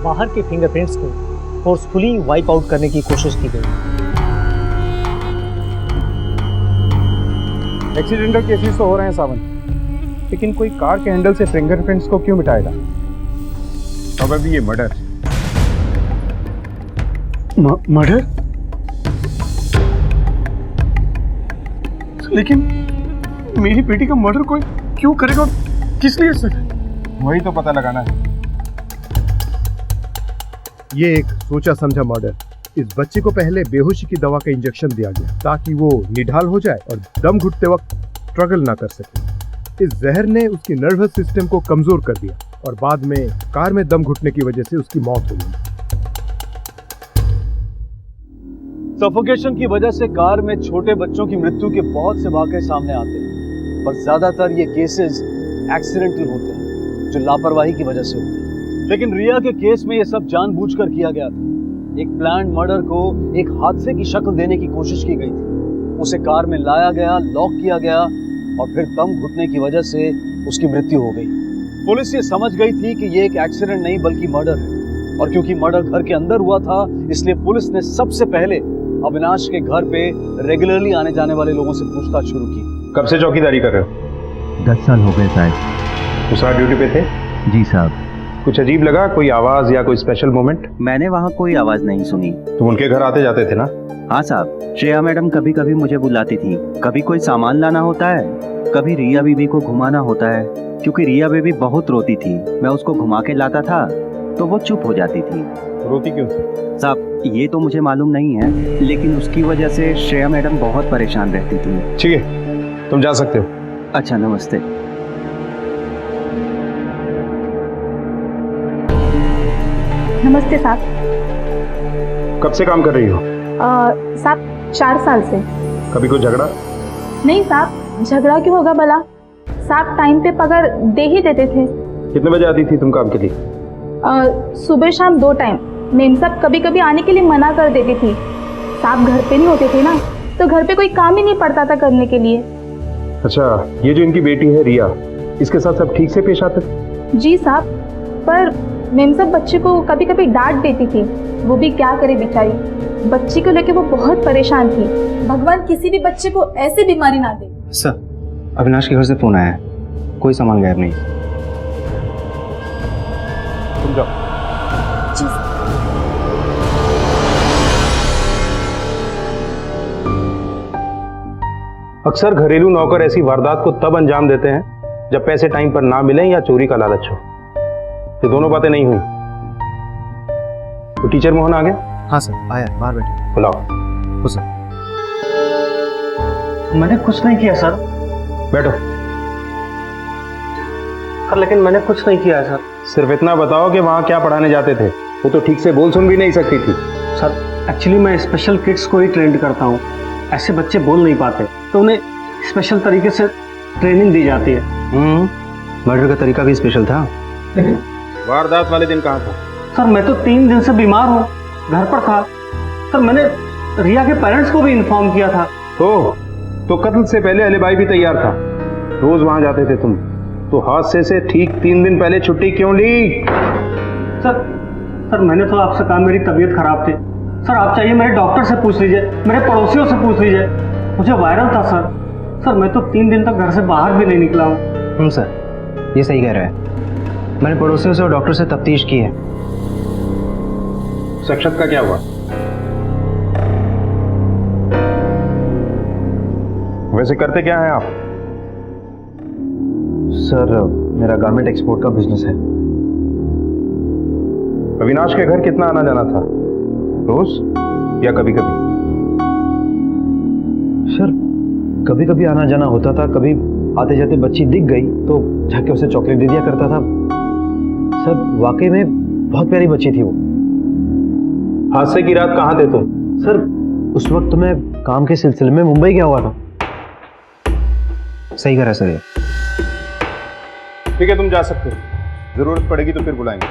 बाहर के फिंगरप्रिंट्स को फोर्सफुली वाइप आउट करने की कोशिश की गई। एक्सीडेंटल केसेस तो हो रहे हैं सावन, लेकिन कोई कार के हैंडल से फिंगरप्रिंट्स को क्यों मिटाएगा? अब अभी ये मर्डर। मर्डर? लेकिन मेरी बेटी का मर्डर कोई क्यों करेगा, किस लिए सर? वही तो पता लगाना है। ये एक सोचा समझा मर्डर। इस बच्चे को पहले बेहोशी की दवा का इंजेक्शन दिया गया ताकि वो निढाल हो जाए और दम घुटते वक्त स्ट्रगल ना कर सके। इस जहर ने उसकी नर्वस सिस्टम को कमजोर कर दिया और बाद में कार में दम घुटने की वजह से उसकी मौत हो गई। सफोकेशन की वजह से कार में छोटे बच्चों की मृत्यु के बहुत से वाकये सामने आते हैं, पर ज्यादातर ये केसेस एक्सीडेंटल होते हैं जो लापरवाही की वजह से होते हैं। लेकिन रिया के केस में ये सब जानबूझकर किया गया था। एक प्लान्ड मर्डर को एक हादसे की शक्ल देने की कोशिश की गई थी। उसे कार में लाया गया, लॉक किया गया और फिर दम घुटने की वजह से उसकी मृत्यु हो गई। पुलिस ये समझ गई थी कि ये एक एक्सीडेंट नहीं बल्कि मर्डर है, और क्योंकि मर्डर घर के अंदर हुआ था इसलिए पुलिस ने सबसे पहले अविनाश के घर पे रेगुलरली आने जाने वाले लोगों से पूछताछ शुरू की। कब से चौकीदारी कर रहे हो? 10 साल हो गए साहब। उस रात ड्यूटी पे थे? जी साहब। कुछ अजीब लगा? कोई आवाज या कोई स्पेशल मोमेंट? मैंने वहाँ कोई आवाज नहीं सुनी। तुम उनके घर आते जाते थे ना? हाँ साहब, श्रेया मैडम कभी कभी मुझे बुलाती थी। कभी कोई सामान लाना होता है, कभी रिया बीबी को घुमाना होता है। क्योंकि रिया बेबी बहुत रोती थी, मैं उसको घुमा के लाता था तो वो चुप हो जाती थी। रोती क्यों थी? साहब ये तो मुझे मालूम नहीं है, लेकिन उसकी वजह से श्रेया मैडम बहुत परेशान रहती थी। ठीक है, तुम जा सकते हो। अच्छा, नमस्ते। नमस्ते साहब। कब से काम कर रही हो? साहब 4 साल से। कभी कोई झगड़ा? नहीं साहब, झगड़ा क्यों होगा भला? साहब टाइम पे पगार दे ही देते थे। कितने बजे आती थी तुम काम के लिए? सुबह शाम 2 टाइम। मेम साहब कभी कभी आने के लिए मना कर देती थी। साहब घर पे नहीं होते थे ना, तो घर पे कोई काम ही नहीं पड़ता था करने के लिए। अच्छा, ये जो इनकी बेटी है रिया, इसके साथ सब ठीक से पेश आते थे? जी साहब, पर मेम साहब बच्चे को कभी कभी डांट देती थी। वो भी क्या करे बेचारी, बच्ची को लेके वो बहुत परेशान थी। भगवान किसी भी बच्चे को ऐसी बीमारी ना दे। सर, अविनाश के घर से फोन आया है, कोई सामान गायब नहीं। तुम जाओ। अक्सर घरेलू नौकर ऐसी वारदात को तब अंजाम देते हैं जब पैसे टाइम पर ना मिलें या चोरी का लालच हो। ये दोनों बातें नहीं हुई तो टीचर मोहन आ गया? हाँ सर, आया, बाहर बैठे। बुलाओ। हो सर। मैंने कुछ नहीं किया सर। बैठो। सर लेकिन मैंने कुछ नहीं किया है सर। सिर्फ इतना बताओ कि वहाँ क्या पढ़ाने जाते थे। वो तो ठीक से बोल सुन भी नहीं सकती थी। सर एक्चुअली मैं स्पेशल किड्स को ही ट्रेंड करता हूँ। ऐसे बच्चे बोल नहीं पाते तो उन्हें स्पेशल तरीके से ट्रेनिंग दी जाती है। मर्डर का तरीका भी स्पेशल था। वारदात वाले दिन कहाँ था? सर मैं तो 3 दिन से बीमार हूँ, घर पर था। सर मैंने रिया के पेरेंट्स को भी इन्फॉर्म किया था। तो कत्ल से पहले अलीबाई भी तैयार था। रोज वहां जाते थे तुम, तो हादसे से ठीक 3 दिन पहले छुट्टी क्यों ली? सर मैंने तो आपसे कहा मेरी तबीयत खराब थी। सर आप चाहिए मेरे डॉक्टर से पूछ लीजिए, मेरे पड़ोसियों से पूछ लीजिए, मुझे वायरल था सर। सर मैं तो 3 दिन तक घर से बाहर भी नहीं निकला हूँ। सर ये सही कह रहा है। मैंने पड़ोसियों से और डॉक्टर से तफ्तीश की है। शख्सियत का क्या हुआ? वैसे करते क्या हैं आप? सर मेरा गारमेंट एक्सपोर्ट का बिजनेस है। अविनाश के घर कितना आना जाना था? रोज या कभी कभी? सर कभी कभी आना जाना होता था, कभी आते जाते बच्ची दिख गई तो जाके उसे चॉकलेट दे दिया करता था। सर वाकई में बहुत प्यारी बच्ची थी वो। हादसे की रात कहाँ थे तुम? सर उस वक्त तो मैं काम के सिलसिले में मुंबई गया हुआ था। सही करा सर ये। ठीक है तुम जा सकते हो, जरूरत पड़ेगी तो फिर बुलाएंगे।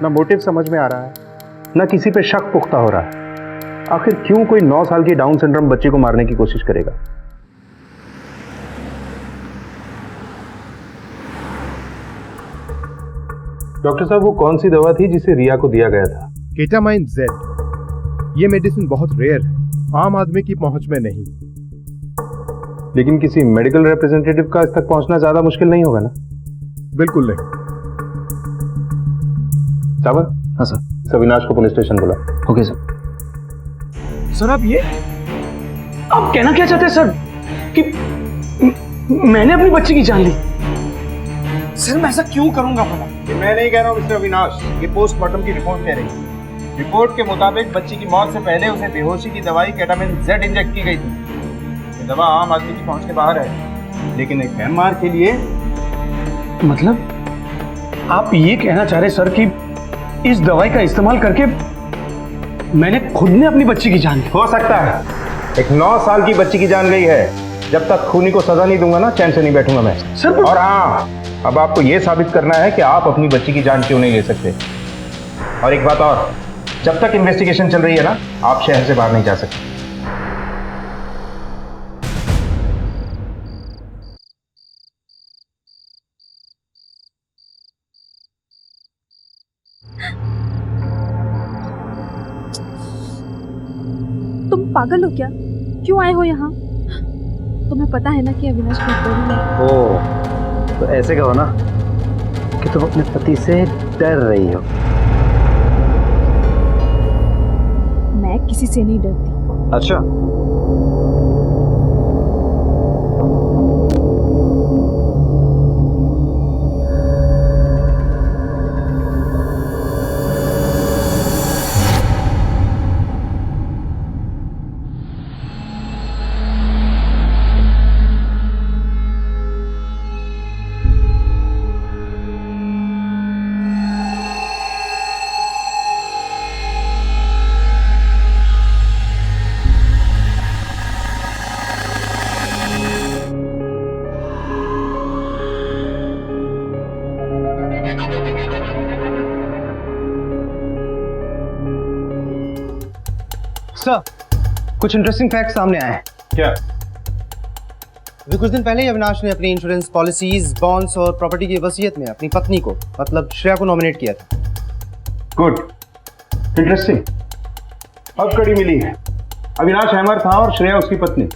ना मोटिव समझ में आ रहा है, ना किसी पे शक पुख्ता हो रहा है। आखिर क्यों कोई 9 साल की डाउन सिंड्रोम बच्ची को मारने की कोशिश करेगा? डॉक्टर साहब वो कौन सी दवा थी जिसे रिया को दिया गया था? Ketamine Z. ये मेडिसिन बहुत रेयर है, आम आदमी की पहुंच में नहीं। लेकिन किसी मेडिकल रिप्रेजेंटेटिव का इस तक पहुंचना ज्यादा मुश्किल नहीं होगा ना? बिल्कुल नहीं। सावर? हाँ सर। अविनाश को पुलिस स्टेशन बुला। Okay sir. सर आप कहना क्या चाहते हैं सर कि मैंने अपनी बच्ची की जान ली? सर मैं ऐसा क्यों करूंगा भला? ये मैं नहीं कह रहा हूं मिस्टर अविनाश, ये पोस्टमार्टम की रिपोर्ट कह रही है। रिपोर्ट के मुताबिक बच्ची की मौत से पहले उसे बेहोशी की दवाई केटामिन जेड इंजेक्ट की गई थी। ये दवा आम आदमी की पहुंच के बाहर है, लेकिन एक एमआर के लिए। मतलब आप ये कहना चाह रहे सर कि इस दवाई का इस्तेमाल करके मैंने खुद ने अपनी बच्ची की जान ली? हो सकता है। एक 9 साल की बच्ची की जान गई है। जब तक खूनी को सजा नहीं दूंगा ना, चैन से नहीं बैठूंगा मैं। सर और हाँ, अब आपको यह साबित करना है कि आप अपनी बच्ची की जान क्यों नहीं ले सकते। और एक बात और, जब तक इन्वेस्टिगेशन चल रही है ना, आप शहर से बाहर नहीं जा सकते। तुम पागल हो क्या? क्यों आए हो यहाँ? तुम्हें पता है ना कि अविनाश निर्दोषी है। ओ, तो ऐसे कहो ना कि तुम अपने पति से डर रही हो। मैं किसी से नहीं डरती। अच्छा, सर कुछ इंटरेस्टिंग फैक्ट सामने आए हैं। क्या? अभी कुछ दिन पहले ही अविनाश ने अपनी इंश्योरेंस पॉलिसीज, बॉन्ड्स और प्रॉपर्टी की वसीयत में अपनी पत्नी को, मतलब श्रेया को नॉमिनेट किया था। Good, interesting. अब कड़ी मिली है। अविनाश हैमर था और श्रेया उसकी पत्नी।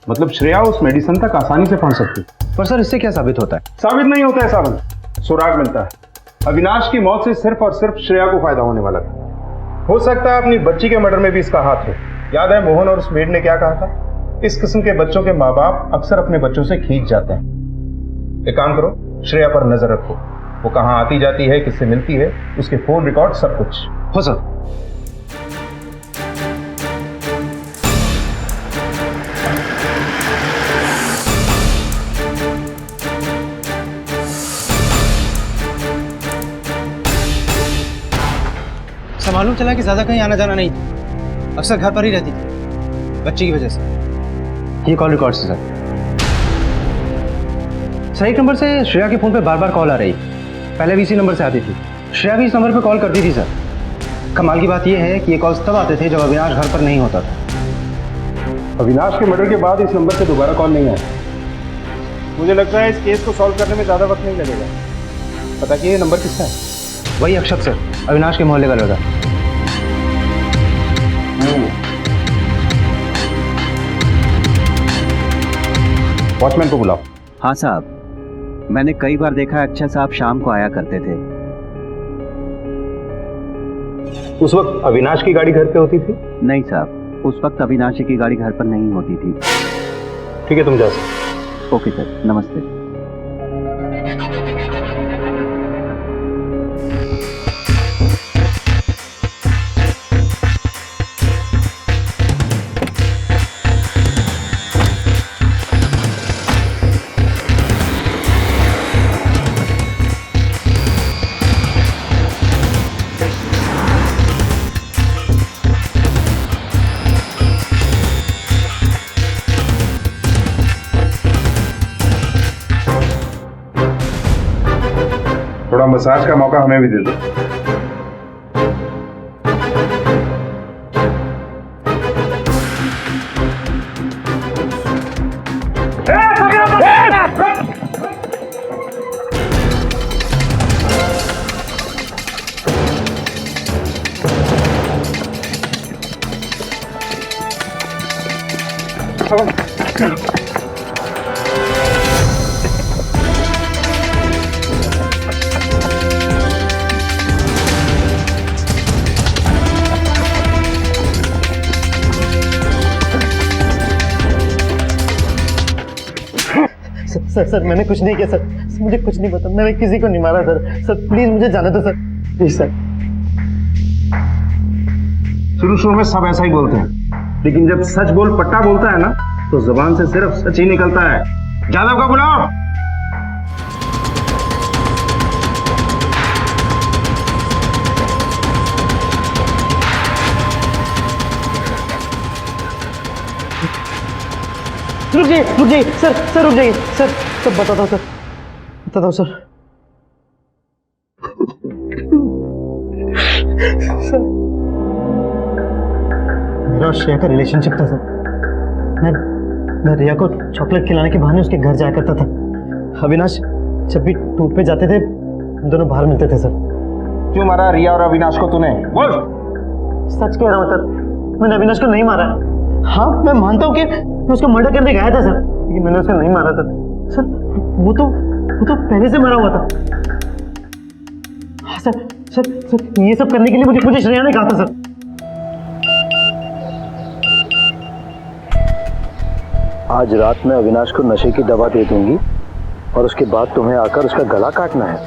मतलब श्रेया उस मेडिसिन तक आसानी से पहुंच सकती। पर सर इससे क्या साबित होता है? साबित नहीं होता है साबित, सुराग मिलता है। अविनाश की मौत से सिर्फ और सिर्फ श्रेया को फायदा होने वाला था। हो सकता है अपनी बच्ची के मर्डर में भी इसका हाथ हो। याद है मोहन और उस मेड ने क्या कहा था? इस किस्म के बच्चों के माँ बाप अक्सर अपने बच्चों से खींच जाते हैं। एक काम करो, श्रेया पर नजर रखो। वो कहाँ आती जाती है, किससे मिलती है, उसके फोन रिकॉर्ड, सब कुछ। हो सर। मालूम चला कि ज्यादा कहीं आना जाना नहीं था, अक्सर घर पर ही रहती थी बच्ची की वजह से। ये कॉल रिकॉर्ड से सर। सर एक नंबर से श्रेया के फोन पे बार बार कॉल आ रही, पहले भी इसी नंबर से आती थी। श्रेया भी इस नंबर पे कॉल करती थी सर। कमाल की बात यह है कि ये कॉल्स तब आते थे जब अविनाश घर पर नहीं होता था। अविनाश के मर्डर के बाद इस नंबर से दोबारा कॉल नहीं आया। मुझे लगता है इस केस को सॉल्व करने में ज़्यादा वक्त नहीं लगेगा। पता कि ये नंबर किसका है? वही अक्षत सर, अविनाश के मोहल्ले का लड़का। वॉचमैन को बुलाओ। हाँ साहब, मैंने कई बार देखा अक्षय साहब शाम को आया करते थे। उस वक्त अविनाश की गाड़ी घर पे होती थी? नहीं साहब, उस वक्त अविनाश की गाड़ी घर पर नहीं होती थी। ठीक है, तुम जा सकते। ओके सर, नमस्ते। थोड़ा मसाज का मौका हमें भी दे दो। सर सर मैंने कुछ नहीं किया सर, मुझे कुछ नहीं पता, मैंने किसी को नहीं मारा सर। सर प्लीज मुझे जाने दो सर, प्लीज सर। शुरू में सब ऐसा ही बोलते हैं, लेकिन जब सच बोल पट्टा बोलता है ना, तो जुबान से सिर्फ सच ही निकलता है। जादव का बुलाओ। रुक जाइए सर, सर रुक जाइए सर, सब बताता हूँ सर, बताता हूँ सर। सर मेरा और श्रेया का रिलेशनशिप था सर। मैं रिया को चॉकलेट खिलाने के बहाने उसके घर जाया करता था। अविनाश जब भी टूर पे जाते थे हम दोनों बाहर मिलते थे सर। क्यों मारा रिया और अविनाश को तूने? बोल। सच कह रहा हूँ सर, मैंने अविनाश को नहीं मारा। हाँ मैं मानता हूँ कि मैं उसको मर्डर करने गया था सर, लेकिन मैंने उसको नहीं मारा सर। सर वो तो पहले से मरा हुआ था। हाँ सर सर सर ये सब करने के लिए मुझे श्रेया ने कहा था सर। आज रात में अविनाश को नशे की दवा दे दूंगी और उसके बाद तुम्हें आकर उसका गला काटना है।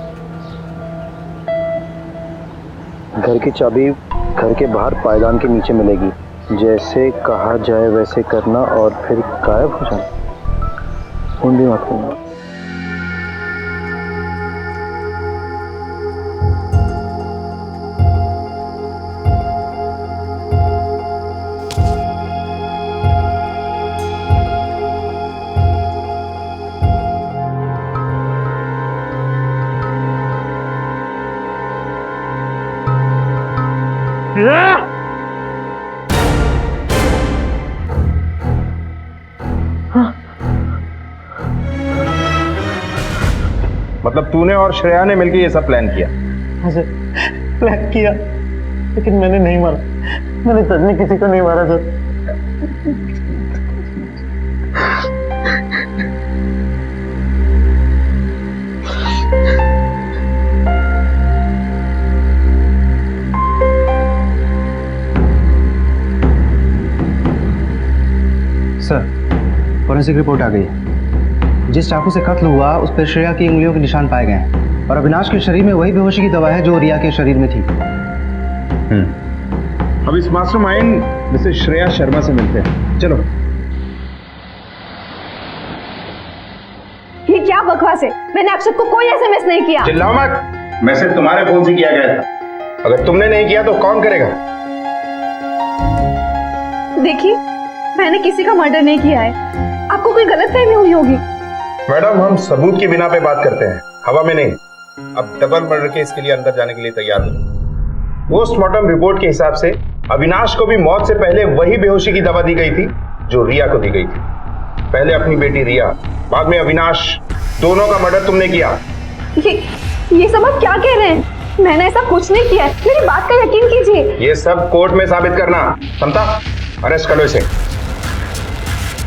घर की चाबी घर के बाहर पायदान के नीचे मिलेगी। जैसे कहा जाए वैसे करना और फिर गायब हो जाना। फोन भी मत करना। मतलब तूने और श्रेया ने मिलकर ये सब प्लान किया? हाँ सर, प्लान किया, लेकिन मैंने नहीं मारा। मैंने सच में किसी को नहीं मारा सर। सर फॉरेंसिक रिपोर्ट आ गई है। जिस चाकू से कत्ल हुआ उस पर श्रेया की उंगलियों के निशान पाए गए हैं। और अविनाश के शरीर में वही बेहोशी की दवा है जो रिया के शरीर में थी। अब इस मास्टरमाइंड मिसेस श्रेया शर्मा से मिलते हैं, चलो। ये क्या बकवास है? मैंने अक्षत को कोई एसएमएस नहीं किया। चिल्लाओ मत, मैसेज तुम्हारे फोन से किया गया था। अगर तुमने नहीं किया तो कौन करेगा? देखिए, मैंने किसी का मर्डर नहीं किया है, आपको कोई गलतफहमी हुई होगी। मैडम, हम सबूत की बिना पे बात करते हैं, हवा में नहीं। अब डबल मर्डर केस के लिए अंदर जाने के लिए तैयार हो। पोस्टमार्टम रिपोर्ट के हिसाब से अविनाश को भी मौत से पहले वही बेहोशी की दवा दी गई थी जो रिया को दी गई थी। पहले अपनी बेटी रिया, बाद में अविनाश, दोनों का मर्डर तुमने किया। ये सब आप क्या कह रहे हैं? मैंने ऐसा कुछ नहीं किया है, मेरी बात का यकीन कीजिए। ये सब कोर्ट में साबित करना। समता, अरेस्ट करो इसे।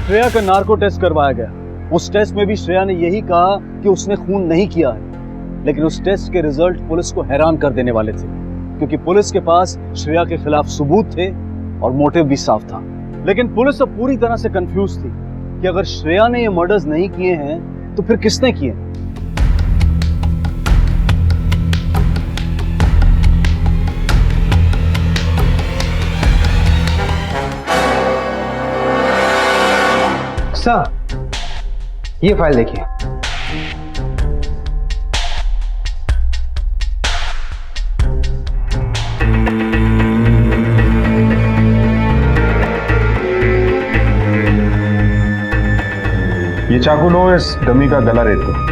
श्रेया का नार्को टेस्ट करवाया गया। उस टेस्ट में भी श्रेया ने यही कहा कि उसने खून नहीं किया है, लेकिन उस टेस्ट के रिजल्ट पुलिस को हैरान कर देने वाले थे, क्योंकि पुलिस के पास श्रेया के खिलाफ सबूत थे और मोटिव भी साफ था। लेकिन पुलिस अब पूरी तरह से कंफ्यूज थी कि अगर श्रेया ने ये मर्डर्स नहीं किए हैं तो फिर किसने किए? सर, ये फाइल देखिए। ये चाकू लो, इस डमी का गला रेत दो।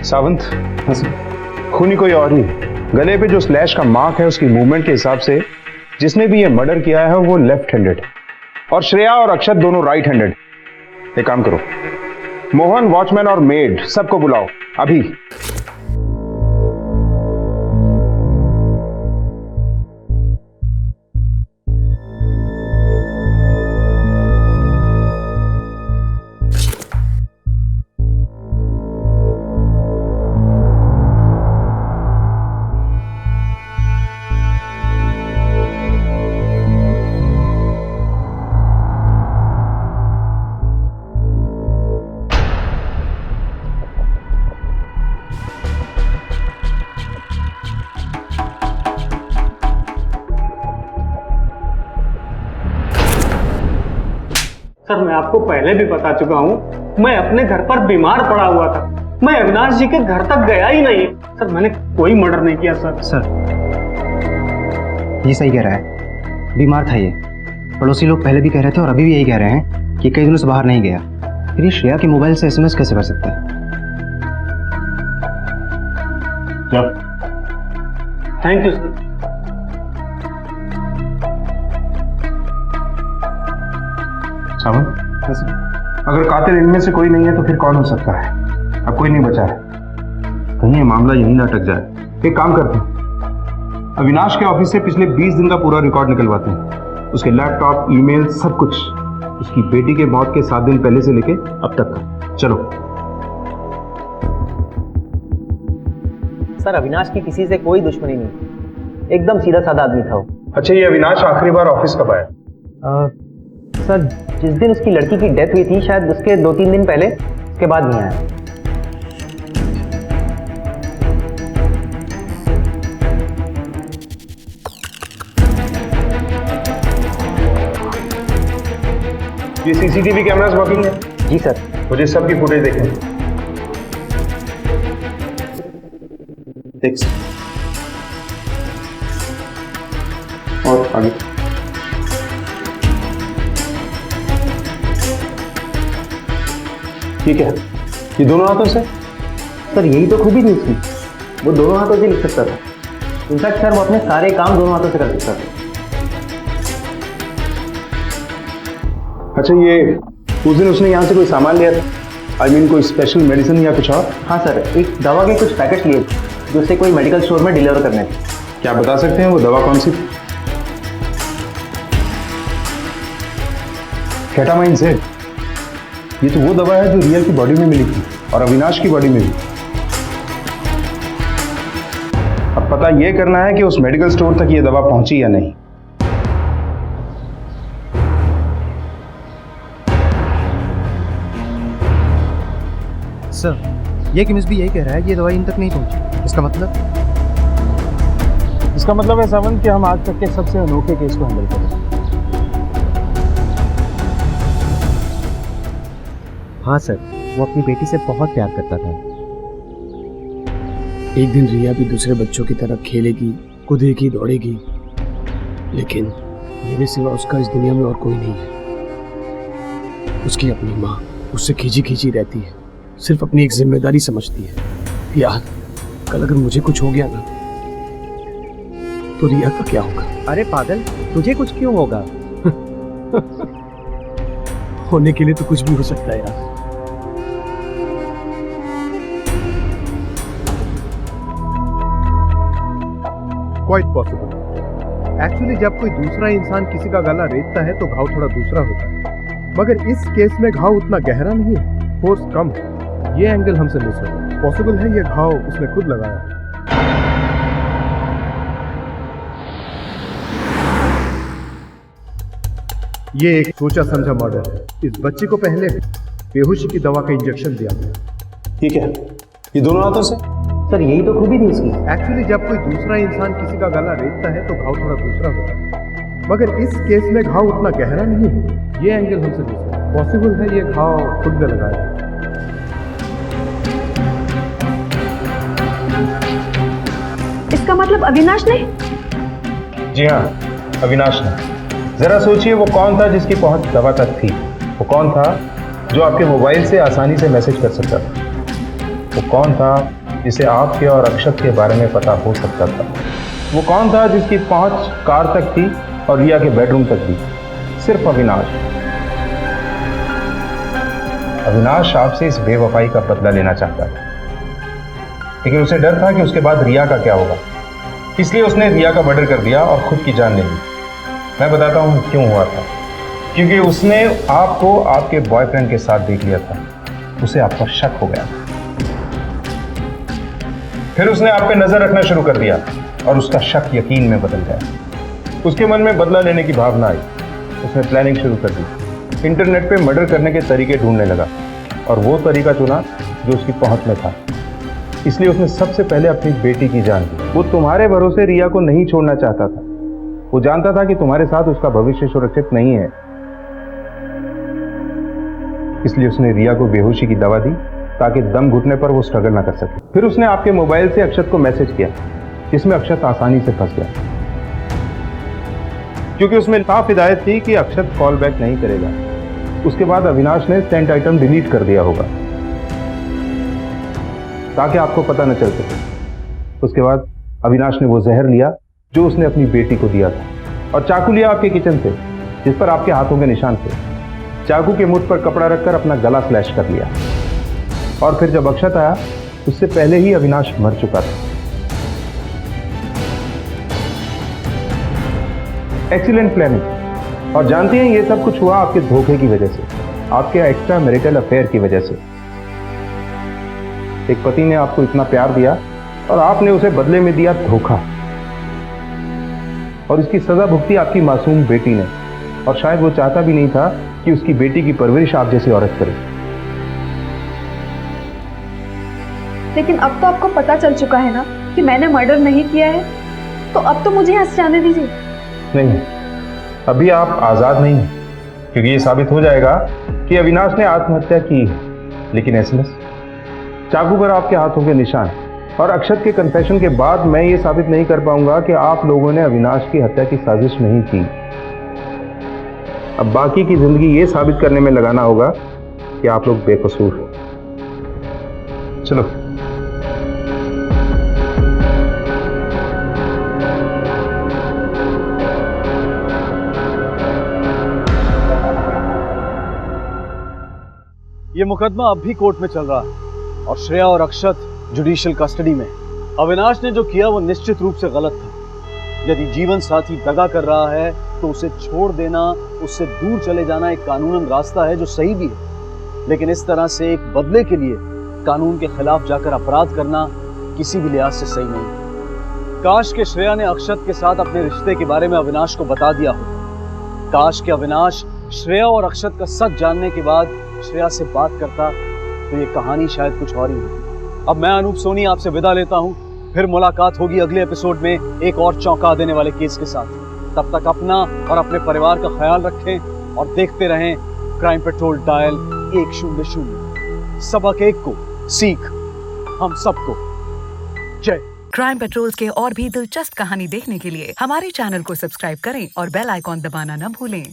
सावंत, खूनी कोई और नहीं। गले पे जो स्लैश का मार्क है उसकी मूवमेंट के हिसाब से जिसने भी ये मर्डर किया है वो लेफ्ट हैंडेड, और श्रेया और अक्षत दोनों राइट हैंडेड। एक काम करो, मोहन, वॉचमैन और मेड सबको बुलाओ अभी। सर, मैं आपको पहले भी बता चुका हूँ, मैं अपने घर पर बीमार पड़ा हुआ था। मैं अविनाश जी के घर तक गया ही नहीं। सर, मैंने कोई मर्डर नहीं किया सर। सर, ये सही कह रहा है, बीमार था ये। पड़ोसी लोग पहले भी कह रहे थे और अभी भी यही कह रहे हैं कि कई दिनों से बाहर नहीं गया। फिर ये श्रेया के मोबाइल से एसएमएस कैसे कर सकते हैं? Thank you sir. सावन, अगर कातिल इनमें से कोई नहीं है तो फिर कौन हो सकता है? अब कोई नहीं बचा है, कहीं ये मामला यहीं ना अटक जाए। एक काम करते हैं, अविनाश के ऑफिस से पिछले 20 दिन का पूरा रिकॉर्ड निकलवाते हैं। उसके लैपटॉप, ईमेल, सब कुछ, उसकी बेटी के मौत के 7 दिन पहले से लेके अब तक का। चलो। सर, अविनाश की किसी से कोई दुश्मनी नहीं, एकदम सीधा साधा आदमी था वो। अच्छा, ये अविनाश आखिरी बार ऑफिस कब आया? सर, जिस दिन उसकी लड़की की डेथ हुई थी, शायद उसके 2-3 दिन पहले, उसके बाद नहीं आया। ये सीसीटीवी कैमरास वर्किंग है? जी सर। मुझे सबकी फुटेज देखें। देख और आगे। ठीक है, ये दोनों हाथों से? सर, यही तो खूबी थी उसकी, वो दोनों हाथों से लिख सकता था। इनफैक्ट सर, वो अपने सारे काम दोनों हाथों से कर सकता था। अच्छा, ये उस दिन उसने यहाँ से कोई सामान लिया था? I mean, कोई स्पेशल मेडिसिन या कुछ और? हाँ सर, एक दवा के कुछ पैकेट लिए थे जो उसे कोई मेडिकल स्टोर में डिलीवर करने थे। क्या बता सकते हैं वो दवा कौन सी थी? केटामाइन से? ये तो वो दवा है जो रिया की बॉडी में मिली थी और अविनाश की बॉडी में भी। अब पता ये करना है कि उस मेडिकल स्टोर तक ये दवा पहुंची या नहीं। सर, ये केमिस्ट भी यही कह रहा है कि ये दवाई इन तक नहीं पहुंची। इसका मतलब है सावन कि हम आज तक के सबसे अनोखे केस को हैंडल करें। हाँ सर, वो अपनी बेटी से बहुत प्यार करता था। एक दिन रिया भी दूसरे बच्चों की तरह खेलेगी, कूदेगी, दौड़ेगी, लेकिन मेरे सिवा उसका इस दुनिया में और कोई नहीं है। उसकी अपनी माँ उससे खींची खींची रहती है, सिर्फ अपनी एक जिम्मेदारी समझती है। यार, कल अगर मुझे कुछ हो गया ना, तो रिया का क्या होगा? अरे पागल, तुझे कुछ क्यों होगा? होने के लिए तो कुछ भी हो सकता है यार। Quite possible. एक्चुअली जब कोई दूसरा इंसान किसी का गला रेतता है तो घाव थोड़ा दूसरा होता है, मगर इस केस में घाव उतना गहरा नहीं है, फोर्स कम है। ये एंगल हमसे मिस है। पॉसिबल है ये घाव उसने खुद लगाया है। ये एक सोचा समझा मर्डर है। इस बच्चे को पहले बेहोशी की दवा का इंजेक्शन दिया गया। ठीक है, ये दोनों हाथों से? सर, यही तो खूबी थी इसकी। एक्चुअली जब कोई दूसरा इंसान किसी का गला रेतता है तो घाव थोड़ा दूसरा होता है, मगर इस केस में घाव उतना गहरा नहीं है। ये एंगल हमसे मिस है। पॉसिबल है ये घाव खुद ने लगाया है। इसका मतलब अविनाश ने? जी हाँ, अविनाश ने। जरा सोचिए, वो कौन था जिसकी पहुंच दवा तक थी? वो कौन था जो आपके मोबाइल से आसानी से मैसेज कर सकता था? वो कौन था जिसे आपके और अक्षत के बारे में पता हो सकता था? वो कौन था जिसकी पहुंच कार तक थी और रिया के बेडरूम तक भी? सिर्फ अविनाश। अविनाश आपसे इस बेवफाई का बदला लेना चाहता था, लेकिन उसे डर था कि उसके बाद रिया का क्या होगा, इसलिए उसने रिया का मर्डर कर दिया और खुद की जान ले ली। मैं बताता हूं क्यों हुआ था। क्योंकि उसने आपको आपके बॉयफ्रेंड के साथ देख लिया था, उसे आप पर शक हो गया। फिर उसने आप पे नजर रखना शुरू कर दिया और उसका शक यकीन में बदल गया। उसके मन में बदला लेने की भावना आई। उसने प्लानिंग शुरू कर दी। इंटरनेट पे मर्डर करने के तरीके ढूंढने लगा और वो तरीका चुना जो उसकी पहुंच में था। इसलिए उसने सबसे पहले अपनी बेटी की जान दी। वो तुम्हारे भरोसे रिया को नहीं छोड़ना चाहता था। वो जानता था कि तुम्हारे साथ उसका भविष्य सुरक्षित नहीं है, इसलिए उसने रिया को बेहोशी की दवा दी ताकि दम घुटने पर वो स्ट्रगल ना कर सके। फिर उसने आपके मोबाइल से अक्षत को मैसेज किया, जिसमें अक्षत आसानी से फंस गया, क्योंकि उसमें साफ हिदायत थी कि अक्षत कॉल बैक नहीं करेगा। उसके बाद अविनाश ने सेंट आइटम डिलीट कर दिया होगा ताकि आपको पता न चल सके। उसके बाद अविनाश ने वो जहर लिया जो उसने अपनी बेटी को दिया था, और चाकू लिया आपके किचन से जिस पर आपके हाथों के निशान थे। चाकू के मुठ पर कपड़ा रखकर अपना गला स्लैश कर लिया, और फिर जब अक्षत आया उससे पहले ही अविनाश मर चुका था। Excellent planning. और जानते हैं ये सब कुछ हुआ आपके धोखे की वजह से, आपके एक्स्ट्रा मैरिटल अफेयर की वजह से। एक पति ने आपको इतना प्यार दिया और आपने उसे बदले में दिया धोखा, और इसकी सजा भुगती आपकी मासूम बेटी ने। और शायद वो चाहता भी नहीं था कि उसकी बेटी की परवरिश आप जैसी औरत करे। लेकिन अब तो आपको पता चल चुका है ना कि मैंने मर्डर नहीं किया है, तो अब तो मुझे यहाँ से जाने दीजिए। नहीं, अभी आप आजाद नहीं हैं, क्योंकि ये साबित हो जाएगा कि अविनाश ने आत्महत्या की है। लेकिन एसएमएस, चाकू पर आपके हाथों के निशान और अक्षत के कन्फेशन के बाद मैं ये साबित नहीं कर पाऊंगा कि आप लोगों ने अविनाश की हत्या की साजिश नहीं की। अब बाकी की जिंदगी ये साबित करने में लगाना होगा कि आप लोग बेकसूर हो। चलो। ये मुकदमा अब भी कोर्ट में चल रहा है और श्रेया और अक्षत जुडिशियल कस्टडी में। अविनाश ने जो किया वो निश्चित रूप से गलत था। यदि जीवन साथी दगा कर रहा है तो उसे छोड़ देना, उससे दूर चले जाना एक कानूनन रास्ता है जो सही भी है, लेकिन इस तरह से एक बदले के लिए कानून के खिलाफ जाकर अपराध करना किसी भी लिहाज से सही नहीं। काश के श्रेया ने अक्षत के साथ अपने रिश्ते के बारे में अविनाश को बता दिया होता। काश के अविनाश श्रेया और अक्षत का सच जानने के बाद श्रेया से बात करता तो ये कहानी शायद कुछ और ही होती। अब मैं अनूप सोनी आपसे विदा लेता हूँ। फिर मुलाकात होगी अगले एपिसोड में एक और चौंका देने वाले केस के साथ। तब तक अपना और अपने परिवार का ख्याल रखें और देखते रहें क्राइम पेट्रोल डायल 100। सबक एक को सीख हम सबको। जय। क्राइम पेट्रोल के और भी दिलचस्प कहानी देखने के लिए हमारे चैनल को सब्सक्राइब करें और बेल आइकॉन दबाना न भूलें।